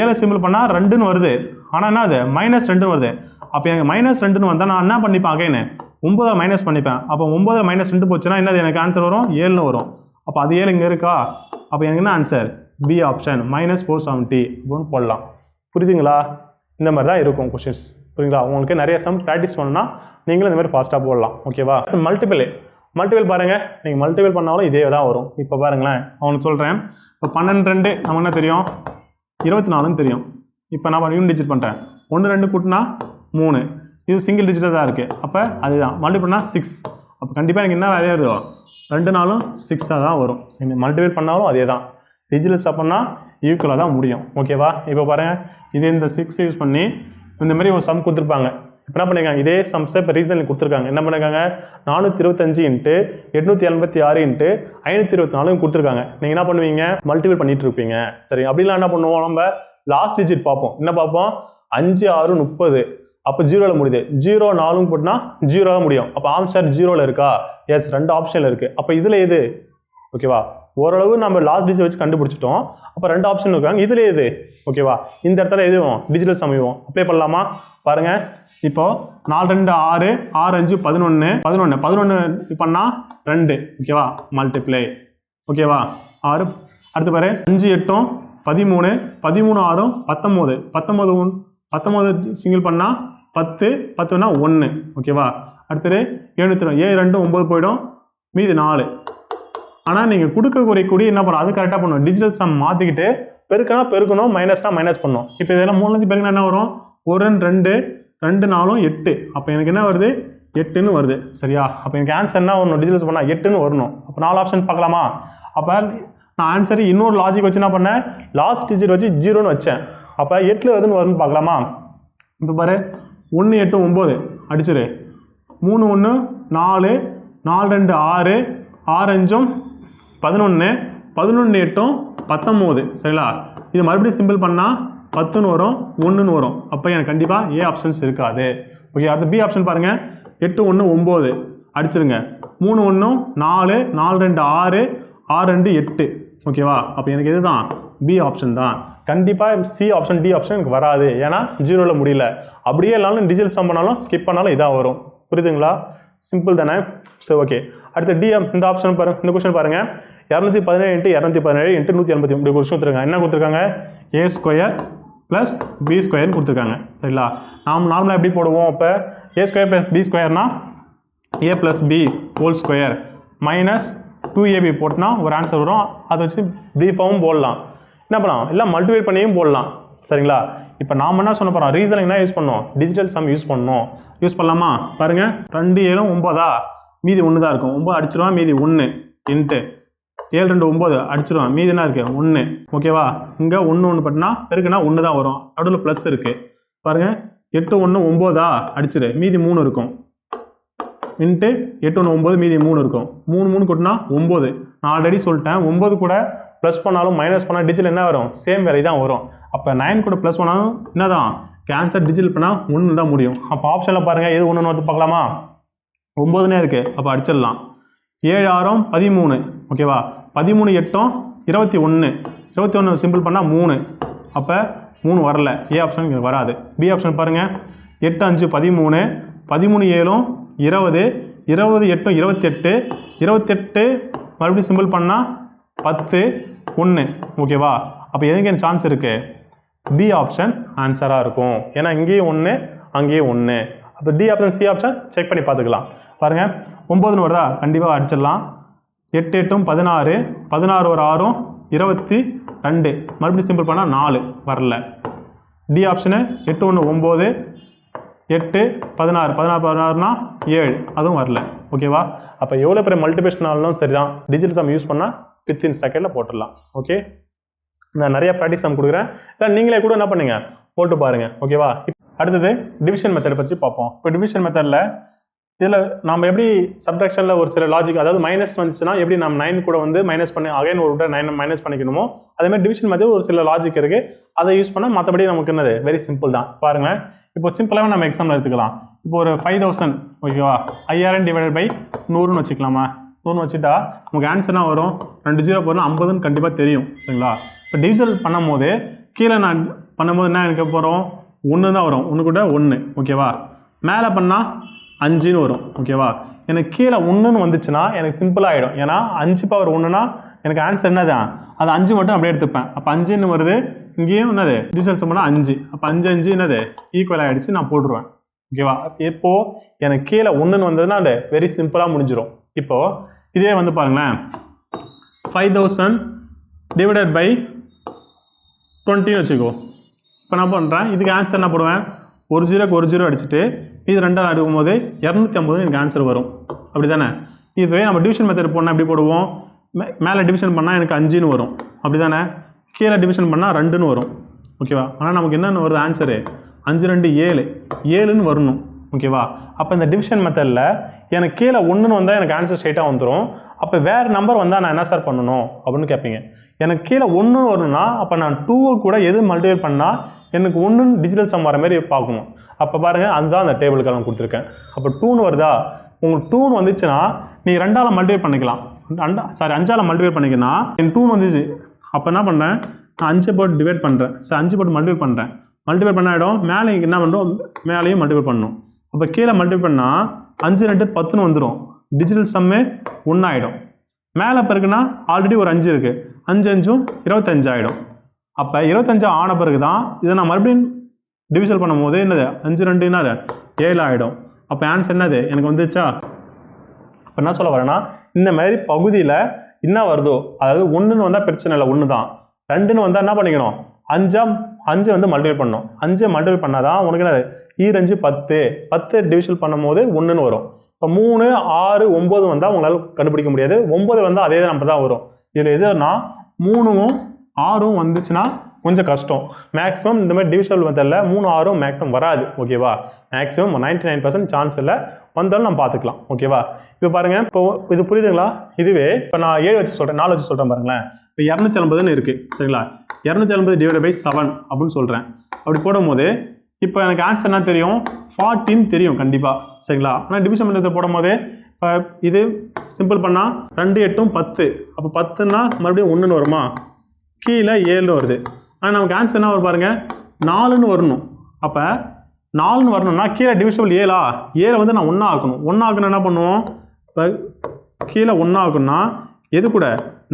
7 சிம்பிள் பண்ணால் 2ன்னு வருது. ஆனால் என்ன அது மைனஸ் 2ன்னு வருது. அப்போ எனக்கு மைனஸ் 2ன்னு வந்தால் நான் என்ன பண்ணிப்பேன்? அகைன்னு 9 மைனஸ் பண்ணிப்பேன். அப்போ 9 மைனஸ் 2 போச்சுன்னா என்னது எனக்கு ஆன்சர் வரும்? 7ன்னு வரும். அப்போ அது 7 இங்கே இருக்கா? அப்போ எனக்கு என்ன ஆன்சர்? பி ஆப்ஷன் மைனஸ் 470 அப்படின்னு போடலாம். புரியுதுங்களா? இந்த மாதிரி தான் இருக்கும் கொஷின்ஸ். புரியுங்களா? உங்களுக்கு நிறைய சம் ப்ராக்டிஸ் பண்ணணும்னா நீங்களும் இந்த மாதிரி ஃபாஸ்ட்டாக போடலாம். ஓகேவா? மல்டிபிள் பாருங்கள், நீங்கள் மல்டிபிள் பண்ணாலும் இதே தான் வரும். இப்போ பாருங்களேன், அவனுக்கு சொல்கிறேன். இப்போ 12 2 நமக்கு என்ன தெரியும்? 24ன்னு தெரியும். இப்போ நான் யூனிட் டிஜிட் பண்ணுறேன். 1 2 கூட்டினா 3, இது சிங்கிள் டிஜிட்டாக தான் இருக்குது. அப்போ அதுதான் மல்டிபிள்னா 6. அப்போ கண்டிப்பாக எனக்கு என்ன வேலையாக இருக்கும்? 2 4 6ஆக தான் வரும். சரி, மல்டிபிள் பண்ணாலும் அதே தான். டிஜிட்டல் சம் பண்ணால் ஈக்குவலாக தான் முடியும். ஓகேவா? இப்போ பாருங்கள், இது இந்த 6 யூஸ் பண்ணி இந்த மாதிரி ஒரு சம் கொடுத்துருப்பாங்க. இப்போ என்ன பண்ணியிருக்காங்க? இதே சம்ஸை இப்போ ரீசனில் கொடுத்துருக்காங்க. என்ன பண்ணியிருக்காங்க? 425 இன்ட்டு 886 இன்ட்டு 524 கொடுத்துருக்காங்க. நீங்கள் என்ன பண்ணுவீங்க? மல்டிபிள் பண்ணிட்டு இருப்பீங்க. சரி, அப்படிலாம் என்ன பண்ணுவோம்? நம்ம லாஸ்ட் டிஜிட் பார்ப்போம். என்ன பார்ப்போம்? 5 6 30. அப்போ 0ல் முடியுது. 0 4 போட்டுனா 0 தான் முடியும். அப்போ ஆன்சர் 0ல் இருக்கா? எஸ், 2 ஆப்ஷனில் இருக்குது. அப்போ இதில் எது? ஓகேவா? ஓரளவு நம்ம லாஸ்ட் டிஜிட் வச்சு கண்டுபிடிச்சிட்டோம். அப்போ 2 ஆப்ஷன் இருக்காங்க. இதில் எது? ஓகேவா? இந்த இடத்துல எதுவும் டிஜிட்டல் சமைவோம் அப்ளை பண்ணலாமா? பாருங்கள், இப்போ 4 2 6 6 5 11 11 11 பண்ணால் 2. ஓகேவா? மல்டிப்ளை. ஓகேவா? 6 அடுத்து பாரு, 5 8 13 13 6 19 19 19 சிங்கிள் பண்ணால் 10 10னா 1. ஓகேவா? அடுத்தது 7 2 9 போயிடும். மீது 4. ஆனால் நீங்கள் கொடுக்கக்கூடிய என்ன பண்ணணும்? அது கரெக்டாக பண்ணணும். டிஜிட்டல் சம் மாற்றிக்கிட்டு பெருக்கினா பெருக்கணும், மைனஸ்னா மைனஸ் பண்ணணும். இப்போ இதெல்லாம் 3 பெருக்கினா என்ன வரும்? 1 2 2 4 8. அப்போ எனக்கு என்ன வருது? 8ன்னு வருது. சரியா? அப்போ எனக்கு ஆன்சர் என்ன வரணும்? டிஜிட்டல்ஸ் பண்ணால் 8ன்னு வரணும். அப்போ 4 ஆப்ஷன் பார்க்கலாமா? அப்போ நான் ஆன்சர் இன்னொரு லாஜிக் வச்சு என்ன பண்ணேன்? லாஸ்ட் டிஜிட் வச்சு 0ன்னு வச்சேன். அப்போ 8ல் எதுன்னு வரும்னு பார்க்கலாமா? இப்போ பாரு, 1 8 9 அடிச்சிரு. 3 1 4 4 2 6 6 5 11 11 8 19. சரிங்களா? இது மறுபடியும் சிம்பிள் பண்ணால் 10ன்னு வரும், 1ன்னு வரும். அப்போ எனக்கு கண்டிப்பாக ஏ ஆப்ஷன்ஸ் இருக்காது. ஓகே, அடுத்து பி ஆப்ஷன் பாருங்கள். 8 1 9 அடிச்சிருங்க. 3 1 4 4 2 6 6 2 8. ஓகேவா? அப்போ எனக்கு எது தான்? பி ஆப்ஷன் தான். கண்டிப்பாக சி ஆப்ஷன் டி ஆப்ஷன் எனக்கு வராது, ஏன்னா ஜீரோவில் முடியல. அப்படியே இல்லாமல் டிஜிட்டல் சம் பண்ணாலும் ஸ்கிப் பண்ணாலும் இதான் வரும். புரியுதுங்களா? சிம்பிள் தானே? சரி, ஓகே. அடுத்து டி, இந்த ஆப்ஷன் பாருங்க, இந்த கொஸ்டின் பாருங்க. 217 × 217 × 183 இப்படி கொஸ்டின் கொடுத்துருக்காங்க. என்ன கொடுத்துருக்காங்க? a² + b² கொடுத்துருக்காங்க. சரிங்களா? நாம் நார்மலாக எப்படி போடுவோம்? இப்போ a² + b²னா a + b² - 2ab போட்டோன்னா ஒரு ஆன்சர் வரும். அதை வச்சு b ஃபார்மும் போடலாம். என்ன பண்ணலாம்? இல்லை மல்டிப்ளை பண்ணியும் போடலாம். சரிங்களா? இப்போ நாம் என்ன சொன்ன போகிறோம்? ரீசனிங் என்ன யூஸ் பண்ணோம்? டிஜிட்டல் சம் யூஸ் பண்ணணும். யூஸ் பண்ணலாமா? பாருங்க, 2 7 9 மீதி 1 தான் இருக்கும். 9 அடிச்சிருவான், மீதி 1 இன்ட்டு 7 2 9 அடிச்சிருவான், மீதி என்ன இருக்கு? 1. ஓகேவா? இங்கே 1 1 பண்ணா பெருக்குனா 1 தான் வரும். நடுவில் ப்ளஸ் இருக்கு பாருங்க. 8 1 9 அடிச்சிரு, மீதி 3 இருக்கும். இன்ட்டு 8 1 9 மீதி 3 இருக்கும். 3 3 கூட்டினா 9. நான் ஆல்ரெடி சொல்லிட்டேன், 9 கூட ப்ளஸ் பண்ணாலும் மைனஸ் பண்ணால் டிஜிட்டல் என்ன வரும்? சேம் வேல்யூ தான் வரும். அப்போ 9 கூட ப்ளஸ் பண்ணாலும் என்னதான்? கேன்சர் டிஜிட்டல் பண்ணால் 1 தான் முடியும். அப்போ ஆப்ஷனில் பாருங்கள், எது 1 வந்து பார்க்கலாமா? 9 இருக்குது, அப்போ அடிச்சிடலாம். 7 6 13. ஓகேவா? 13 8 21. 21 சிம்பிள் பண்ணால் 3. அப்போ 3 வரல. ஏ ஆப்ஷன் இங்கே வராது. பி ஆப்ஷன் பாருங்கள், 8 5 13. 13 7 20. 20 8 28. 28 மறுபடியும் சிம்பிள் பண்ணால் 10 1. ஓகேவா? அப்போ எதுக்கு எனக்கு சான்ஸ் இருக்குது? பி ஆப்ஷன் ஆன்சராக இருக்கும். ஏன்னா இங்கேயும் 1 அங்கேயும் 1. அப்போ D option C option check பண்ணி பார்த்துக்கலாம். பாருங்கள், 9 வருதா? கண்டிப்பாக அடிச்சிடலாம். 8 8 16. 16 ஒரு 6 22. மறுபடியும் சிம்பிள் பண்ணால் 4 வரல. D option 8 1 9. 8 16 16 16னா 7, அதுவும் வரல. ஓகேவா? அப்போ எவ்வளோ பெரிய மல்டிபிளேஷன் ஆனாலும் சரி தான், டிஜிட்டல் சம் யூஸ் பண்ணால் வித்தின் செகண்டில் போட்டுடலாம். ஓகே, நான் நிறைய ப்ராக்டிஸ் சம் கொடுக்குறேன், இல்லை நீங்களே கூட என்ன பண்ணுங்க, போட்டு பாருங்கள். ஓகேவா? அடுத்தது டிவிஷன் மெத்தட் பற்றி பார்ப்போம். இப்போ டிவிஷன் மெத்தடில் இதில் நம்ம எப்படி சப்ட்ராக்ஷனில் ஒரு சில லாஜிக், அதாவது மைனஸ் வந்துச்சுன்னா எப்படி நம்ம 9 கூட வந்து மைனஸ் பண்ணி அகைன் ஒரு 9 மைனஸ் பண்ணிக்கணுமோ, அதேமாதிரி டிவிஷன் மெத்தட் ஒரு சில லாஜிக் இருக்குது. அதை யூஸ் பண்ணால் மற்றபடி நமக்கு என்னது வெரி சிம்பிள் தான். பாருங்களேன், இப்போ சிம்பிளாகவே நம்ம எக்ஸாம்பிள் எடுத்துக்கலாம். இப்போ ஒரு 5000, ஓகேவா, 5000 / 100ன்னு வச்சுக்கலாமா? 100 வச்சுட்டா நமக்கு ஆன்சர்னா வரும் 2 0 போகிறோம் 50ன்னு கண்டிப்பாக தெரியும். சரிங்களா? இப்போ டிவிஷன் பண்ணும் போது கீழே நான் பண்ணும்போது என்ன எனக்கு போகிறோம்? 1 தான் வரும். 1 கூட 1. ஓகேவா? மேலே பண்ணால் 5ன்னு வரும். ஓகேவா? எனக்கு கீழே 1ன்னு வந்துச்சுன்னா எனக்கு சிம்பிளாக ஆகிடும். ஏன்னா 5 பவர் 1னா எனக்கு ஆன்சர் என்னதான்? அது 5 மட்டும் அப்படியே எடுத்துப்பேன். அப்போ 5ன்னு வருது. இங்கேயும் என்னது டிவிஷன் சம் பண்ணால் 5. அப்போ 5 5 என்னது ஈக்குவல் ஆகிடுச்சு, நான் போட்டுருவேன். ஓகேவா? இப்போ எனக்கு கீழே 1ன்னு வந்ததுன்னா அது வெரி சிம்பிளாக முடிஞ்சிடும். இப்போ இதே வந்து பாருங்களேன், 5000 / 20ன்னு வச்சுக்கோ. இப்போ நான் பண்ணுறேன், இதுக்கு ஆன்சர் என்ன போடுவேன்? ஒரு 0க்கு ஒரு 0 அடிச்சுட்டு இது 2ஆல் அடுக்கும்போது 250 எனக்கு ஆன்சர் வரும். அப்படி தானே? இதுவே நம்ம டிவிஷன் மெத்தட் போனால் எப்படி போடுவோம்? மேலே டிவிஷன் பண்ணால் எனக்கு 5ன்னு வரும். அப்படி தானே? கீழே டிவிஷன் பண்ணால் 2ன்னு வரும். ஓகேவா? ஆனால் நமக்கு என்னென்னு வருது ஆன்சரு? 5 2 7 7ன்னு வரணும். ஓகேவா? அப்போ இந்த டிவிஷன் மெத்தடில் எனக்கு கீழே 1ன்னு வந்தால் எனக்கு ஆன்சர் ஸ்ட்ரைட்டாக வந்துடும். அப்போ வேறு நம்பர் வந்தால் நான் என்ன சார் பண்ணணும் அப்படின்னு கேட்பீங்க. எனக்கு கீழே 1 வரணும்னா அப்போ நான் 2 கூட எது மல்டிப்ளை பண்ணால் எனக்கு 1 டிஜிட்டல் சம் வர மாதிரி பார்க்கணும். அப்போ பாருங்கள், அதுதான் அந்த டேபிளுக்கு நான் கொடுத்துருக்கேன். அப்போ 2ன்னு வருதா? உங்களுக்கு 2ன்னு வந்துச்சுன்னா நீ 2ஆல் மல்டிப்ளை பண்ணிக்கலாம். 5ஆல் மல்டிப்ளை பண்ணிக்கலாம். என் 2ன்னு வந்துச்சு. அப்போ என்ன பண்ணுறேன்? நான் 5 போட்டு டிவைட் பண்ணுறேன். 5 போட்டு மல்டிப்ளை பண்ணுறேன். மல்டிப்ளை பண்ணாயிடும். மேலே என்ன பண்ணுறோம்? மேலேயும் மல்டிப்ளை பண்ணணும். அப்போ கீழே மல்டிப்ளை பண்ணால் 5 2 10ன்னு வந்துடும். டிஜிட்டல் சம்மே 1 ஆகிடும். மேலே பிறகுனா ஆல்ரெடி ஒரு 5 இருக்குது. 5 5 25 ஆகிடும். அப்போ 25 ஆன பிறகு தான் இதை நான் மறுபடியும் டிவிஷன் பண்ணும்போது என்னது 5 2 என்னது 7 ஆகிடும். அப்போ ஆன்சர் என்னது எனக்கு வந்துச்சா? இப்போ என்ன சொல்ல வரேன்னா, இந்த மாதிரி பகுதியில் என்ன வருதோ, அதாவது 1ன்னு வந்தால் பிரச்சனை இல்லை, 1 தான். 2ன்னு வந்தால் என்ன பண்ணிக்கணும்? 5 வந்து மல்டிப்ளை பண்ணணும். 5 மல்டிப்ளை பண்ணால் தான் உனக்கு என்னது 2 5 10 டிவிஷன் பண்ணும்போது 1ன்னு வரும். இப்போ 3 6 9 வந்தால் உங்களால் கண்டுபிடிக்க முடியாது. 9 வந்தால் அதே நம்பர் தான் வரும். இதில் எதுனா 3ம் 6ம் வந்துச்சுன்னா கொஞ்சம் கஷ்டம். மேக்ஸிமம் இந்த மாதிரி டிவிஷனல் மெத்தடில் 3 6ம் மேக்ஸிமம் வராது. ஓகேவா? மேக்ஸிமம் 99% சான்ஸ் இல்லை, வந்தாலும் நம்ம பார்த்துக்கலாம். ஓகேவா? இப்போ பாருங்கள், இப்போ இது புரியுதுங்களா? இதுவே இப்போ நான் 7 வச்சு சொல்கிறேன், 4 வச்சு சொல்கிறேன் பாருங்களேன். இப்போ 250ன்னு இருக்குது. சரிங்களா? 250 / 7 அப்படின்னு சொல்கிறேன். அப்படி போடும்போது இப்போ எனக்கு ஆன்சர் என்ன தெரியும்? 14 தெரியும் கண்டிப்பாக. சரிங்களா? ஆனால் டிவிஷன் மெத்தட் போடும்போது இப்போ இது சிம்பிள் பண்ணால் 2 8 10. அப்போ 10ன்னா மறுபடியும் 1ன்னு வருமா? கீழே 7 வருது. ஆனால் நமக்கு ஆன்சர் என்ன வரும் பாருங்கள், 4ன்னு வரணும். அப்போ 4ன்னு வரணும்னா கீழே டிவிசிபிள் 7ஆ, 7 வந்து நான் 1 ஆக்கணும். 1 ஆக்கணும் என்ன பண்ணுவோம், இப்போ கீழே 1 ஆக்கணும்னா எது கூட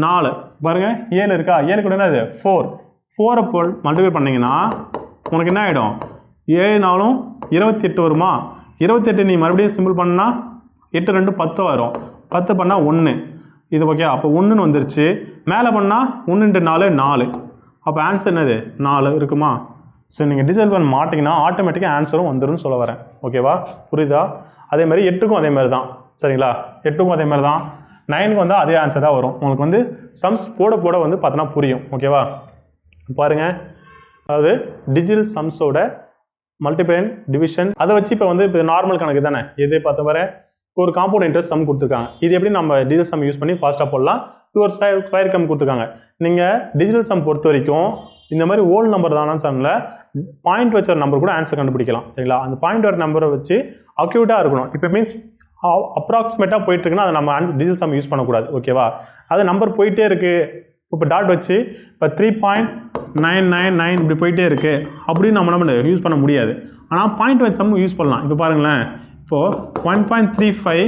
4 பாருங்கள், 7 இருக்கா, 7 கூட என்ன இது 4, 4 மல்டிப்ளை பண்ணிங்கன்னா உனக்கு என்ன ஆகிடும், 7 4 28 வருமா. 28 நீ மறுபடியும் சிம்பிள் பண்ணால் 8 2 10 வரும். 10 பண்ணால் 1 இது ஓகே. அப்போ 1ன்னு வந்துருச்சு. மேலே பண்ணால் 1 × 4 4. அப்போ ஆன்சர் என்னது 4 இருக்குமா. ஸோ நீங்கள் டிசைட் பண்ண மாட்டிங்கன்னா ஆட்டோமேட்டிக்காக ஆன்சரும் வந்துடும் சொல்ல வரேன். ஓகேவா, புரியுதா. அதே மாதிரி 8க்கும் அதே மாதிரி தான். சரிங்களா, 8க்கும் அதே மாதிரி தான். 9க்கு வந்தால் அதே ஆன்சர் தான் வரும். உங்களுக்கு வந்து சம்ஸ் போட போட வந்து பார்த்தோன்னா புரியும். ஓகேவா, பாருங்கள். அதாவது டிஜிட்டல் சம்ஸோட மல்டிப்ளை டிவிஷன் அதை வச்சு இப்போ வந்து இப்போ நார்மல் கணக்கு தானே எது பார்த்த வர ஒரு காம்பவுண்ட் இன்ட்ரெஸ்ட் சம் கொடுத்துருக்காங்க. இது எப்படி நம்ம டிஜிட்டல் சம் யூஸ் பண்ணி ஃபாஸ்ட்டாக போடலாம். ஒரு ஸ்கொயர் கம் கொடுத்துருக்காங்க. நீங்கள் டிஜிட்டல் சம் பொறுத்த வரைக்கும் இந்த மாதிரி ஓல்டு நம்பர் தானே சம்மில் பாயிண்ட் வச்ச நம்பர் கூட ஆன்சர் கண்டுபிடிக்கலாம். சரிங்களா, அந்த பாயிண்ட் வர நம்பரை வச்சு அக்யூரேட்டாக இருக்கணும். இப்போ மீன்ஸ் அப்ராக்சிமேட்டாக போயிட்டு இருக்குன்னா அதை நம்ம டிஜிட்டல் சம் யூஸ் பண்ணக்கூடாது. ஓகேவா, அது நம்பர் போயிட்டே இருக்குது. இப்போ டாட் வச்சு இப்போ 3.999 இப்படி போயிட்டே இருக்குது அப்படின்னு நம்ம யூஸ் பண்ண முடியாது. ஆனால் பாயிண்ட் வச்சு சம் யூஸ் பண்ணலாம். இப்போ பாருங்களேன், இப்போது 1.35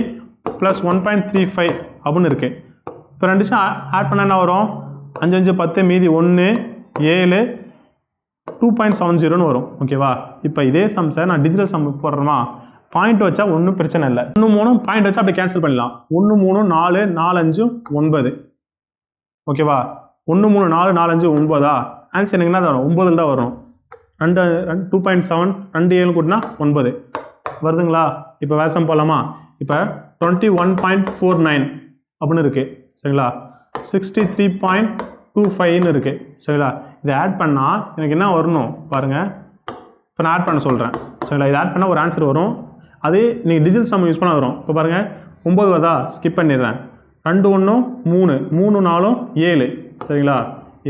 + 1.35 அப்படின்னு இருக்குது. இப்போ 2 ஆட் பண்ண என்ன வரும், 5 5 10 மீதி 1 7 2.70ன்னு வரும். ஓகேவா, இப்போ இதே சம்ஸை நான் டிஜிட்டல் சம் போடுறேன்னா பாயிண்ட் வச்சா ஒன்றும் பிரச்சனை இல்லை. 1 3 பாயிண்ட் வச்சா அப்படி கேன்சல் பண்ணலாம். 1 3 4 4 5 9. ஓகேவா, 1 3 4 4 5 9ஆ, ஆன்சர் எனக்கு என்ன வரும் 9 தான் வரும். 2.7 2 7 கூட்டினா 9 வருதுங்களா. இப்போ வேசம் போகலாமா. இப்போ 21.49 அப்படின்னு இருக்குது. சரிங்களா, 63.25ன்னு இருக்குது. சரிங்களா, இதை ஆட் பண்ணால் எனக்கு என்ன வரணும் பாருங்கள். இப்போ நான் ஆட் பண்ண சொல்கிறேன். சரிங்களா, இதை ஆட் பண்ணால் ஒரு ஆன்சர் வரும். அதே நீங்கள் டிஜிட்டல் சம் யூஸ் பண்ண வரும். இப்போ பாருங்கள் 9 வருதா, ஸ்கிப் பண்ணிடுறேன். 2 1 3 3 4 7. சரிங்களா,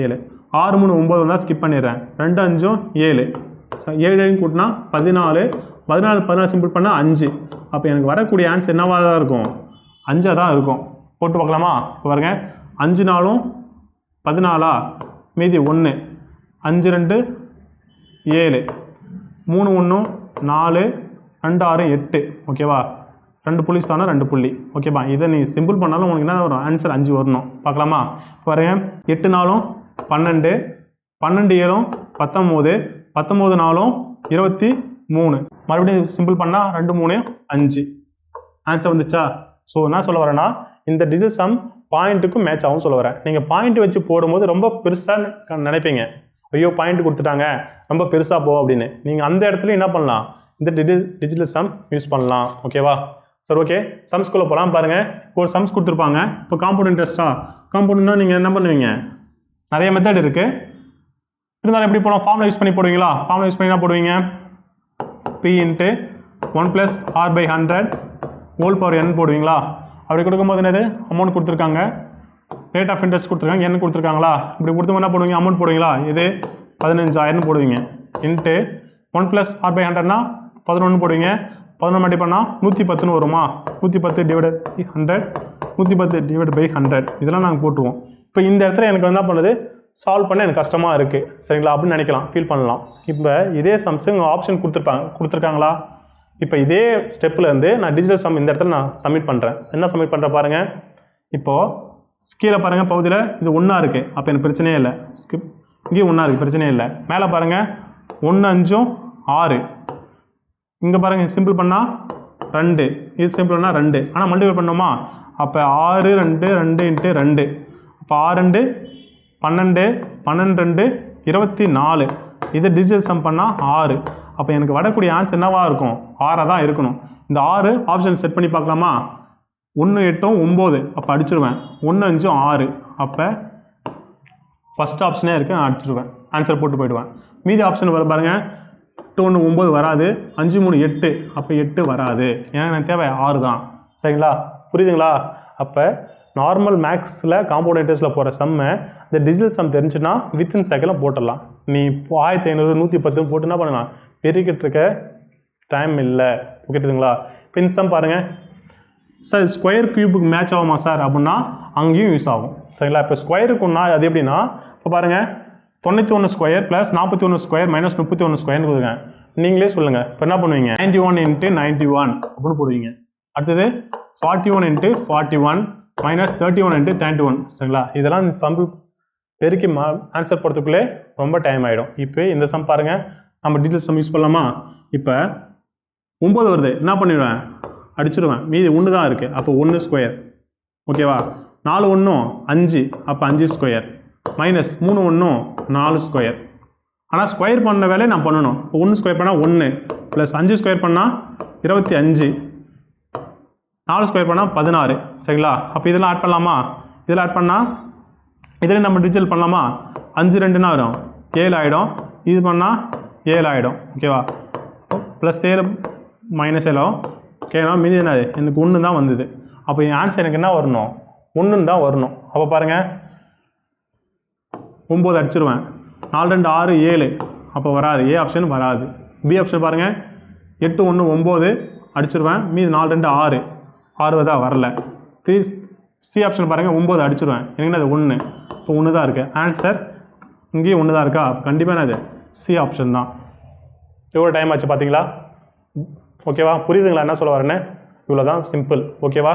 7 6 3 9 வந்தால் ஸ்கிப் பண்ணிடுறேன். 2 5 7 7 கூட்டினா 14 14 14 சிம்பிள் பண்ணால் 5. அப்போ எனக்கு வரக்கூடிய ஆன்சர் என்னவாக தான் இருக்கும், 5ஆக தான் இருக்கும். போட்டு பார்க்கலாமா. இப்போ பாருங்க 5 4 14 மீதி 1 5 2 7 3 1 4 2 6 8. ஓகேவா, 2 புள்ளி தானே 2 புள்ளி. ஓகேவா, இதை நீ சிம்பிள் பண்ணாலும் உங்களுக்கு என்ன வரும், ஆன்சர் 5 வரணும். பார்க்கலாமா. பாருங்க 8 4 12 12 7 19 19 4 23. மறுபடியும் சிம்பிள் பண்ணால் 2 3 5 ஆன்சர் வந்துச்சா. ஸோ என்ன சொல்ல வரேன்னா, இந்த டிஜிட்டல் சம் பாயிண்ட்டுக்கும் மேட்ச் ஆகும் சொல்ல வரேன். நீங்கள் பாயிண்ட் வச்சு போடும்போது ரொம்ப பெருசாக நினைப்பீங்க, ஐயோ பாயிண்ட் கொடுத்துட்டாங்க ரொம்ப பெருசாக போ அப்படின்னு. நீங்கள் அந்த இடத்துல என்ன பண்ணலாம், இந்த டிஜிட்டல் சம் யூஸ் பண்ணலாம். ஓகேவா, சரி ஓகே. சம்ஸ்குள்ளே போகலாம். பாருங்கள், ஒரு சம்ஸ் கொடுத்துருப்பாங்க. இப்போ காம்பவுண்ட் இன்ட்ரெஸ்ட்டா, காம்பவுண்ட்னா நீங்கள் என்ன பண்ணுவீங்க, நிறைய மெத்தட் இருக்குது. இருந்தாலும் எப்படி போகலாம், ஃபார்முலா யூஸ் பண்ணி போடுவீங்களா. ஃபார்முலா யூஸ் பண்ணி என்ன போடுவீங்க, P × 1 + R/100 whole power n போடுவீங்களா. அப்படி கொடுக்கும்போது என்னது, அமௌண்ட் கொடுத்துருக்காங்க, ரேட் ஆஃப் இன்ட்ரெஸ்ட் கொடுத்துருக்காங்க, n கொடுத்துருக்காங்களா. இப்படி கொடுத்து என்ன போடுவீங்க, அமௌண்ட் போடுவீங்களா. இது 15,000 போடுவீங்க. இன்ட்டு 1 + R/100னா 11 போடுவீங்க. 11 மல்டி பண்ணால் 110 வருமா. 110 / 100 110 / 100 இதெல்லாம் நாங்கள் போட்டுருவோம். இப்போ இந்த இடத்துல எனக்கு என்ன பண்ணுது, சால்வ் பண்ண எனக்கு கஷ்டமாக இருக்குது. சரிங்களா, அப்படின்னு நினைக்கலாம், ஃபீல் பண்ணலாம். இப்போ இதே சம்ஸ் உங்கள் ஆப்ஷன் கொடுத்துருக்காங்களா. இப்போ இதே ஸ்டெப்லேருந்து நான் டிஜிட்டல் சம் இந்த இடத்துல நான் சப்மிட் பண்ணுறேன். என்ன சப்மிட் பண்ணுறேன் பாருங்கள். இப்போது கீழே பாருங்கள் பகுதியில் இது 1 இருக்குது. அப்போ எனக்கு பிரச்சனையே இல்லை. ஸ்கிப் இங்கேயும் 1 இருக்குது, பிரச்சனையே இல்லை. மேலே பாருங்கள் 1 5 6. இங்கே பாருங்கள் சிம்பிள் பண்ணால் 2, இது சிம்பிள் பண்ணால் 2. ஆனால் மல்டிபிள் பண்ணோமா, அப்போ 6 2 2 × 2. அப்போ 6 2 12 12 2 24. இது டிஜிட்டல் சம் பண்ணால் 6. அப்போ எனக்கு வரக்கூடிய ஆன்சர் என்னவாக இருக்கும், 6ஆக தான் இருக்கணும். இந்த 6 ஆப்ஷன் செட் பண்ணி பார்க்கலாமா. 1 8 9. அப்போ அடிச்சிருவேன். 1 5 6. அப்போ ஃபஸ்ட் ஆப்ஷனே இருக்குது, நான் அடிச்சிருவேன், ஆன்சர் போட்டு போயிடுவேன். மீதி ஆப்ஷன் வர பாருங்கள், 8 1 9 வராது, 5 3 8. அப்போ 8 வராது, ஏன்னா எனக்கு தேவை 6 தான். சரிங்களா, புரியுதுங்களா. அப்போ நார்மல் மேக்ஸில் காம்பவுண்ட் இன்ட்ரெஸ்ட்டில் போகிற சம்மை இந்த டிஜிட்டல் சம் தெரிஞ்சுன்னா வித்தின் செகண்டில் போட்டுடலாம். நீ 1500 110 போட்டு என்ன பண்ணலாம், பெருக்கிட்டு இருக்க டைம் இல்லை. ஓகேங்களா. இப்போ இந்த சம் பாருங்கள் சார், ஸ்கொயர் கியூபுக்கு மேட்ச் ஆகுமா சார் அப்படின்னா அங்கேயும் யூஸ் ஆகும். சரிங்களா. இப்போ ஸ்கொயருக்குன்னா அது எப்படின்னா, இப்போ பாருங்கள் 91 ஸ்கொயர் ப்ளஸ் 41 ஸ்கொயர் மைனஸ் 31 ஸ்கொயர்னு கொடுங்க. நீங்களே சொல்லுங்கள். இப்போ என்ன பண்ணுவீங்க? 91 × 91 அப்படின்னு போடுவீங்க. அடுத்தது 41 × 41 மைனஸ் 31 × 31. சரிங்களா? இதெல்லாம் சம் பெருக்கி ஆன்சர் போடுறதுக்குள்ளே ரொம்ப டைம் ஆகிடும். இப்போ இந்த சம் பாருங்கள், நம்ம டீட்டெயில் சம் யூஸ் பண்ணலாமா? இப்போ 9 வருது, என்ன பண்ணிடுவேன்? அடிச்சிடுவேன். மீதி 1 தான் இருக்குது, அப்போ 1 ஸ்கொயர். ஓகேவா? 4 1 5, அப்போ 5 ஸ்கொயர் மைனஸ் 3 1 4 ஸ்கொயர். ஆனால் ஸ்கொயர் பண்ண வேலையை நான் பண்ணணும். இப்போ 1 ஸ்கொயர் பண்ணால் 1 ப்ளஸ் 5 ஸ்கொயர் பண்ணால் 25, 4 ஸ்கொயர் பண்ணால் 16. சரிங்களா? அப்போ இதெல்லாம் ஆட் பண்ணலாமா? இதில் ஆட் பண்ணால் இதில் நம்ம டிஜிட்டல் பண்ணலாமா? 5 2 ஆகிடும், 7 ஆகிடும். இது பண்ணால் 7 ஆகிடும். ஓகேவா? ப்ளஸ் 7 மைனஸ் 7 ஓகேவா? மீதி என்னது? எனக்கு 1 தான் வந்தது. அப்போ என் ஆன்சர் எனக்கு என்ன வரணும்? 1 தான் வரணும். அப்போ பாருங்கள், 9 அடிச்சிருவேன். 4 2 6 7, அப்போ வராது. ஏ ஆப்ஷன் வராது. பி ஆப்ஷன் பாருங்கள், 8 1 9 அடிச்சிருவேன். மீதி 4 2 6 6 தான் வரல. சி ஆப்ஷன் பாருங்கள், 9 அடிச்சிருவேன். எனக்கு அது 1, இப்போ 1 தான் இருக்குது. ஆன்சர் இங்கேயும் 1 தான் இருக்கா? அப்போ கண்டிப்பாக என்னது? சி ஆப்ஷன் தான். எவ்வளோ டைம் ஆச்சு பார்த்தீங்களா? ஓகேவா? புரியுதுங்களா என்ன சொல்ல வரேன்னு? இவ்வளோ தான், சிம்பிள். ஓகேவா?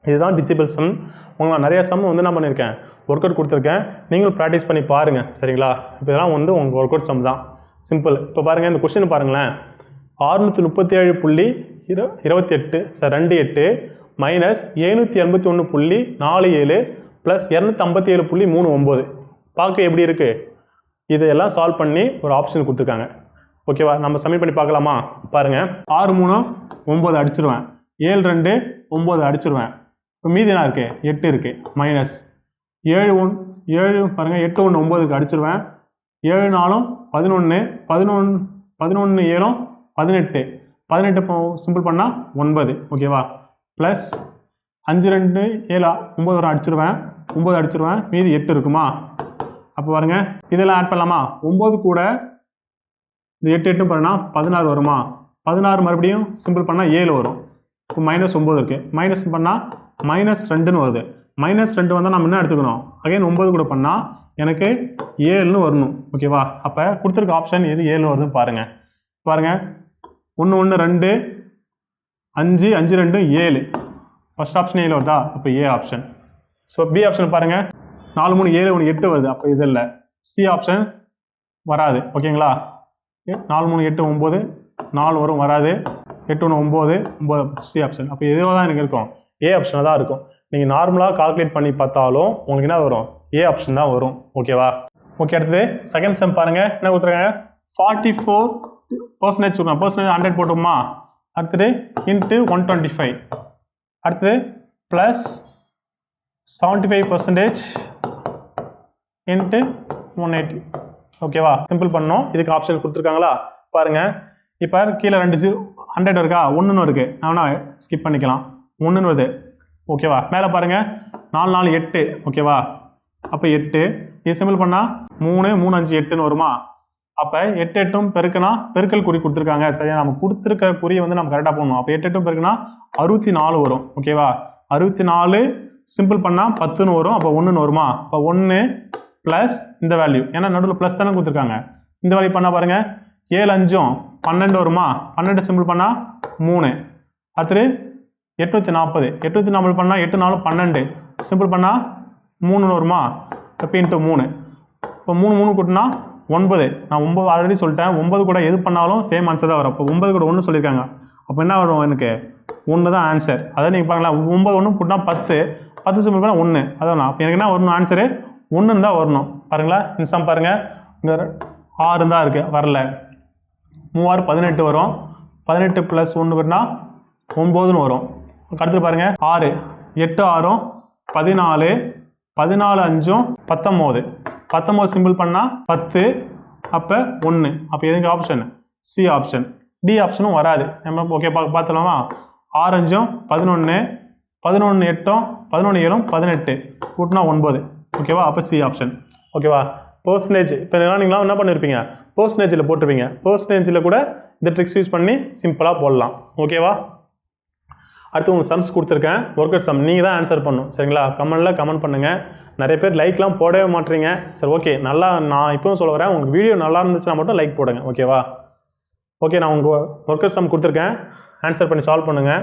இதுதான் டிசிபிள் சம். உங்களுக்கு நிறைய சம் வந்து என்ன பண்ணியிருக்கேன், ஒர்க் அவுட் கொடுத்துருக்கேன். நீங்களும் ப்ராக்டிஸ் பண்ணி பாருங்கள். சரிங்களா? இப்போ இதெல்லாம் வந்து உங்கள் ஒர்க் அவுட் சம் தான், சிம்பிள். இப்போ பாருங்கள், இந்த கொஸ்டின் பாருங்களேன். 637.28 மைனஸ் 781.47 ப்ளஸ் 257.39 பார்க்க எப்படி இருக்குது? இதையெல்லாம் சால்வ் பண்ணி ஒரு ஆப்ஷன் கொடுத்துருக்காங்க. ஓகேவா? நம்ம சப்மிட் பண்ணி பார்க்கலாமா? பாருங்கள், 6 3 9 அடிச்சிருவேன். 7 2 9 அடிச்சிருவேன். இப்போ மீதி என்ன இருக்குது? 8 இருக்குது. மைனஸ் 7 7 பாருங்கள், 8 1 9க்கு அடிச்சிருவேன். 7 4 11 11 11 7 18 18 சிம்பிள் பண்ணால் 9. ஓகேவா? ப்ளஸ் 5 2 7 9 வரை அடிச்சிருவேன். 9 அடிச்சிருவேன். மீதி 8 இருக்குமா? அப்போ பாருங்கள், இதெல்லாம் ஆட் பண்ணலாமா? 9 கூட இந்த 8 8 பண்ணால் 16 வருமா? 16 மறுபடியும் சிம்பிள் பண்ணால் 7 வரும். இப்போ மைனஸ் 9 இருக்குது. மைனஸ் பண்ணால் மைனஸ் 2ன்னு வருது. மைனஸ் 2 வந்தால் நம்ம என்ன எடுத்துக்கணும்? அகைன் 9 கூட பண்ணால் எனக்கு 7ன்னு வரணும். ஓகேவா? அப்போ கொடுத்துருக்க ஆப்ஷன் எது 7 வருதுன்னு பாருங்கள். பாருங்கள், 1 1 2 5 5 2 7. ஃபர்ஸ்ட் ஆப்ஷன் 7 வருதா? அப்போ A option. So B option பாருங்கள், 4 3 7 1 8 வருது. அப்போ இது இல்லை. சி ஆப்ஷன் வராது. ஓகேங்களா? 4 3 8 9 4 வரும், வராது. 8 1 9 9 சி ஆப்ஷன். அப்போ எதுவாக தான் எனக்கு இருக்கும்? ஏ ஆப்ஷனாக தான் இருக்கும். நீங்கள் நார்மலாக கால்குலேட் பண்ணி பார்த்தாலும் உங்களுக்கு என்ன வரும்? ஏ ஆப்ஷன் தான் வரும். ஓகேவா? ஓகே, அடுத்தது செகண்ட் சம் பாருங்கள். என்ன கொடுத்துருக்காங்க? 44% சொல்லுங்கள். பர்சன்டேஜ் 100 போட்டோமா? அடுத்தது இன்ட்டு 125. அடுத்தது ப்ளஸ் 75% இன்ட்டு 180. ஓகேவா? சிம்பிள் பண்ணோம். இதுக்கு ஆப்ஷன் கொடுத்துருக்காங்களா? பாருங்கள், இப்போ கீழே 2 100 இருக்கா? 1ன்னு இருக்குது. நான் ஸ்கிப் பண்ணிக்கலாம். 1ன்னு வருது. ஓகேவா? மேலே பாருங்கள், 4 4 8. ஓகேவா? அப்போ 8 இது சிம்பிள் பண்ணால் 3 3 5 8ன்னு வருமா? அப்போ 8 8ம் பெருக்குனா பெருக்கல் குறி கொடுத்துருக்காங்க. சரியா? நம்ம கொடுத்துருக்க குறியை வந்து நம்ம கரெக்டாக போடணும். அப்போ 8 8ம் பெருக்குனா 64 வரும். ஓகேவா? 64 சிம்பிள் பண்ணால் 10ன்னு வரும். அப்போ 1ன்னு வருமா? அப்போ 1 ப்ளஸ் இந்த வேல்யூ, ஏன்னா நடுவில் ப்ளஸ் தானே கொடுத்துருக்காங்க. இந்த வேல்யூ பண்ணால் பாருங்கள், 7 5 12 வருமா? 12 சிம்பிள் பண்ணால் 3. அடுத்து 840 840 பண்ணால் 8 4 12 சிம்பிள் பண்ணால் 3ன்னு வருமா? இப்போ இன்ட்டு 3. இப்போ 3 3 கூட்டினா 9. நான் 9 ஆல்ரெடி சொல்லிட்டேன். 9 கூட எது பண்ணாலும் சேம் ஆன்சர் தான் வரும். அப்போ 9 கூட 1 சொல்லியிருக்காங்க. அப்போ என்ன வரும்? எனக்கு 1 தான் ஆன்சர். அதாவது நீங்கள் பாருங்களா, 9 1 கூட்டினா 10 10 சிம்பிள் பண்ணால் 1. அதான் அப்போ எனக்கு என்ன வரணும்? ஆன்சரு 1ன்னு தான் வரணும். பாருங்களா, இந்த சம் பாருங்கள், இங்கே 6 தான் இருக்குது, வரல. 3 6 18 வரும். 18 ப்ளஸ் 1 பண்ணால் 9ன்னு வரும். அடுத்து பாருங்கள், 6 8 6 14 14 5 19 19 சிம்பிள் பண்ணால் 10. அப்போ 1. அப்போ எதுக்கு ஆப்ஷன்? C option. டி ஆப்ஷனும் வராது. நம்ம ஓகே பார்த்துலாமா? 6 5 11 11 8 11 7 18 கூட்டினா 9. ஓகேவா? அப்போ சி ஆப்ஷன். ஓகேவா? பர்சன்டேஜ் இப்போ நீங்களாம் என்ன பண்ணியிருப்பீங்க? பர்சன்டேஜில் போட்டிருப்பீங்க. பர்சன்டேஜில் கூட இந்த ட்ரிக்ஸ் யூஸ் பண்ணி சிம்பிளாக போடலாம். ஓகேவா? அடுத்து உங்களுக்கு சம்ஸ் கொடுத்துருக்கேன். ஒர்க் அவுட் சம் நீங்கள் தான் ஆன்சர் பண்ணணும். சரிங்களா? கமெண்டில் கமெண்ட் பண்ணுங்கள். நிறைய பேர் லைக்லாம் போடவே மாட்டீங்க. சரி ஓகே, நல்லா நான் இப்பவும் சொல்ல வரேன், உங்களுக்கு வீடியோ நல்லா இருந்துச்சுன்னா மட்டும் லைக் போடுங்க. ஓகேவா? ஓகே, நான் உங்கள் ஒர்க்கர் சம் கொடுத்துருக்கேன், ஆன்சர் பண்ணி சால்வ் பண்ணுங்கள்.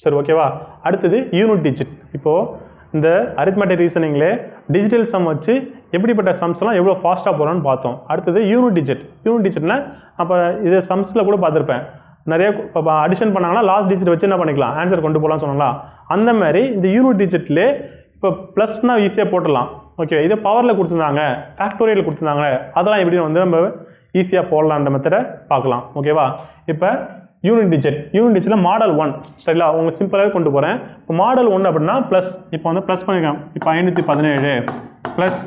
சரி ஓகேவா? அடுத்தது யூனிட் டிஜிட். இப்போது இந்த அரித்மெட்டிக் ரீசனிங்லே டிஜிட்டல் சம் வச்சு எப்படிப்பட்ட சம்ஸ்லாம் எவ்வளோ ஃபாஸ்ட்டாக போகிறோன்னு பார்த்தோம். அடுத்தது யூனிட் டிஜிட். யூனிட் டிஜிட்னா அப்போ இது சம்ஸில் கூட பார்த்துருப்பேன், நிறைய இப்போ அடிஷன் பண்ணாங்கன்னா லாஸ்ட் டிஜிட் வச்சு என்ன பண்ணிக்கலாம், ஆன்சர் கொண்டு போகலாம்னு சொன்னாங்களா? அந்த மாதிரி இந்த யூனிட் டிஜிட்லேயே இப்போ ப்ளஸ்னா ஈஸியாக போட்டுடலாம். ஓகே, இதை பவரில் கொடுத்துருந்தாங்க, ஃபேக்டோரியல் கொடுத்துருந்தாங்க, அதெல்லாம் எப்படின்னு வந்து நம்ம ஈஸியாக போடலான்ற மெத்தடை பார்க்கலாம். ஓகேவா? இப்போ யூனிட் டிஜிட்டில் மாடல் 1 சரிங்களா, உங்க சிம்பிளாகவே கொண்டு போகிறேன். இப்போ மாடல் 1 அப்படின்னா ப்ளஸ், இப்போ வந்து ப்ளஸ் பண்ணியிருக்கேன். இப்போ 517 ப்ளஸ்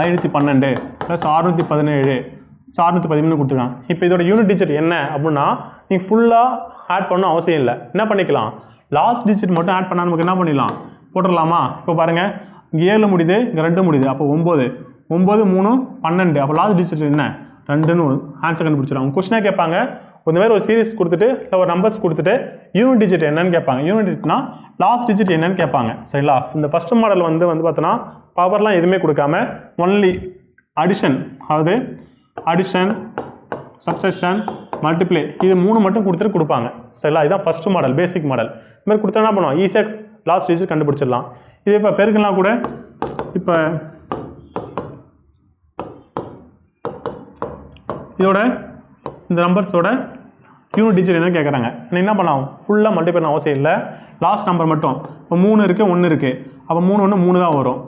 512 ப்ளஸ் 617 613 கொடுத்துருக்காங்க. இப்போ இதோட யூனிட் டிஜிட் என்ன அப்படின்னா நீங்கள் ஃபுல்லாக ஆட் பண்ணணும் அவசியம் இல்லை. என்ன பண்ணிக்கலாம், லாஸ்ட் டிஜிட் மட்டும் ஆட் பண்ணால் நமக்கு என்ன பண்ணிடலாம், போட்டுடலாமா? இப்போ பாருங்கள், இங்கே 7 முடியுது, இங்கே 2 முடியுது, அப்போ 9 9 3 12, அப்போ லாஸ்ட் டிஜிட் என்ன 2ன்னு ஆன்சர் கண்டுபிடிச்சிடும். கொஸ்டினாக கேட்பாங்க, இந்த மாதிரி ஒரு சீரிஸ் கொடுத்துட்டு இல்லை ஒரு நம்பர்ஸ் கொடுத்துட்டு யூனிட் டிஜிட் என்னன்னு கேட்பாங்க. யூனிட் டிஜிட்னா லாஸ்ட் டிஜிட் என்னன்னு கேட்பாங்க. சரிங்களா? இந்த ஃபர்ஸ்ட் மாடல் வந்து பார்த்தோன்னா பவர்லாம் எதுவுமே கொடுக்காம ஒன்லி அடிஷன், அதாவது அடிஷன், சப்ஸ்ட்ராக்ஷன், மல்டிப்ளை, இது 3 மட்டும் கொடுத்துட்டு கொடுப்பாங்க. சரிங்களா? இதுதான் ஃபர்ஸ்ட் மாடல், பேசிக் மாடல். இந்த மாதிரி கொடுத்தா என்ன பண்ணுவோம், ஈஸியாக லாஸ்ட் டிஜிட் கண்டுபிடிச்சிடலாம். இது இப்போ பெருக்கலாம் கூட, இப்போ இதோட இந்த நம்பர்ஸோட யூனிட் டிஜிட் என்ன கேட்குறாங்க, என்ன பண்ணலாம், ஃபுல்லாக மல்டிப்ளை பண்ண அவசியம் இல்லை, லாஸ்ட் நம்பர் மட்டும். இப்போ 3 இருக்குது, 1 இருக்குது, அப்போ 3 1 3 தான் வரும்.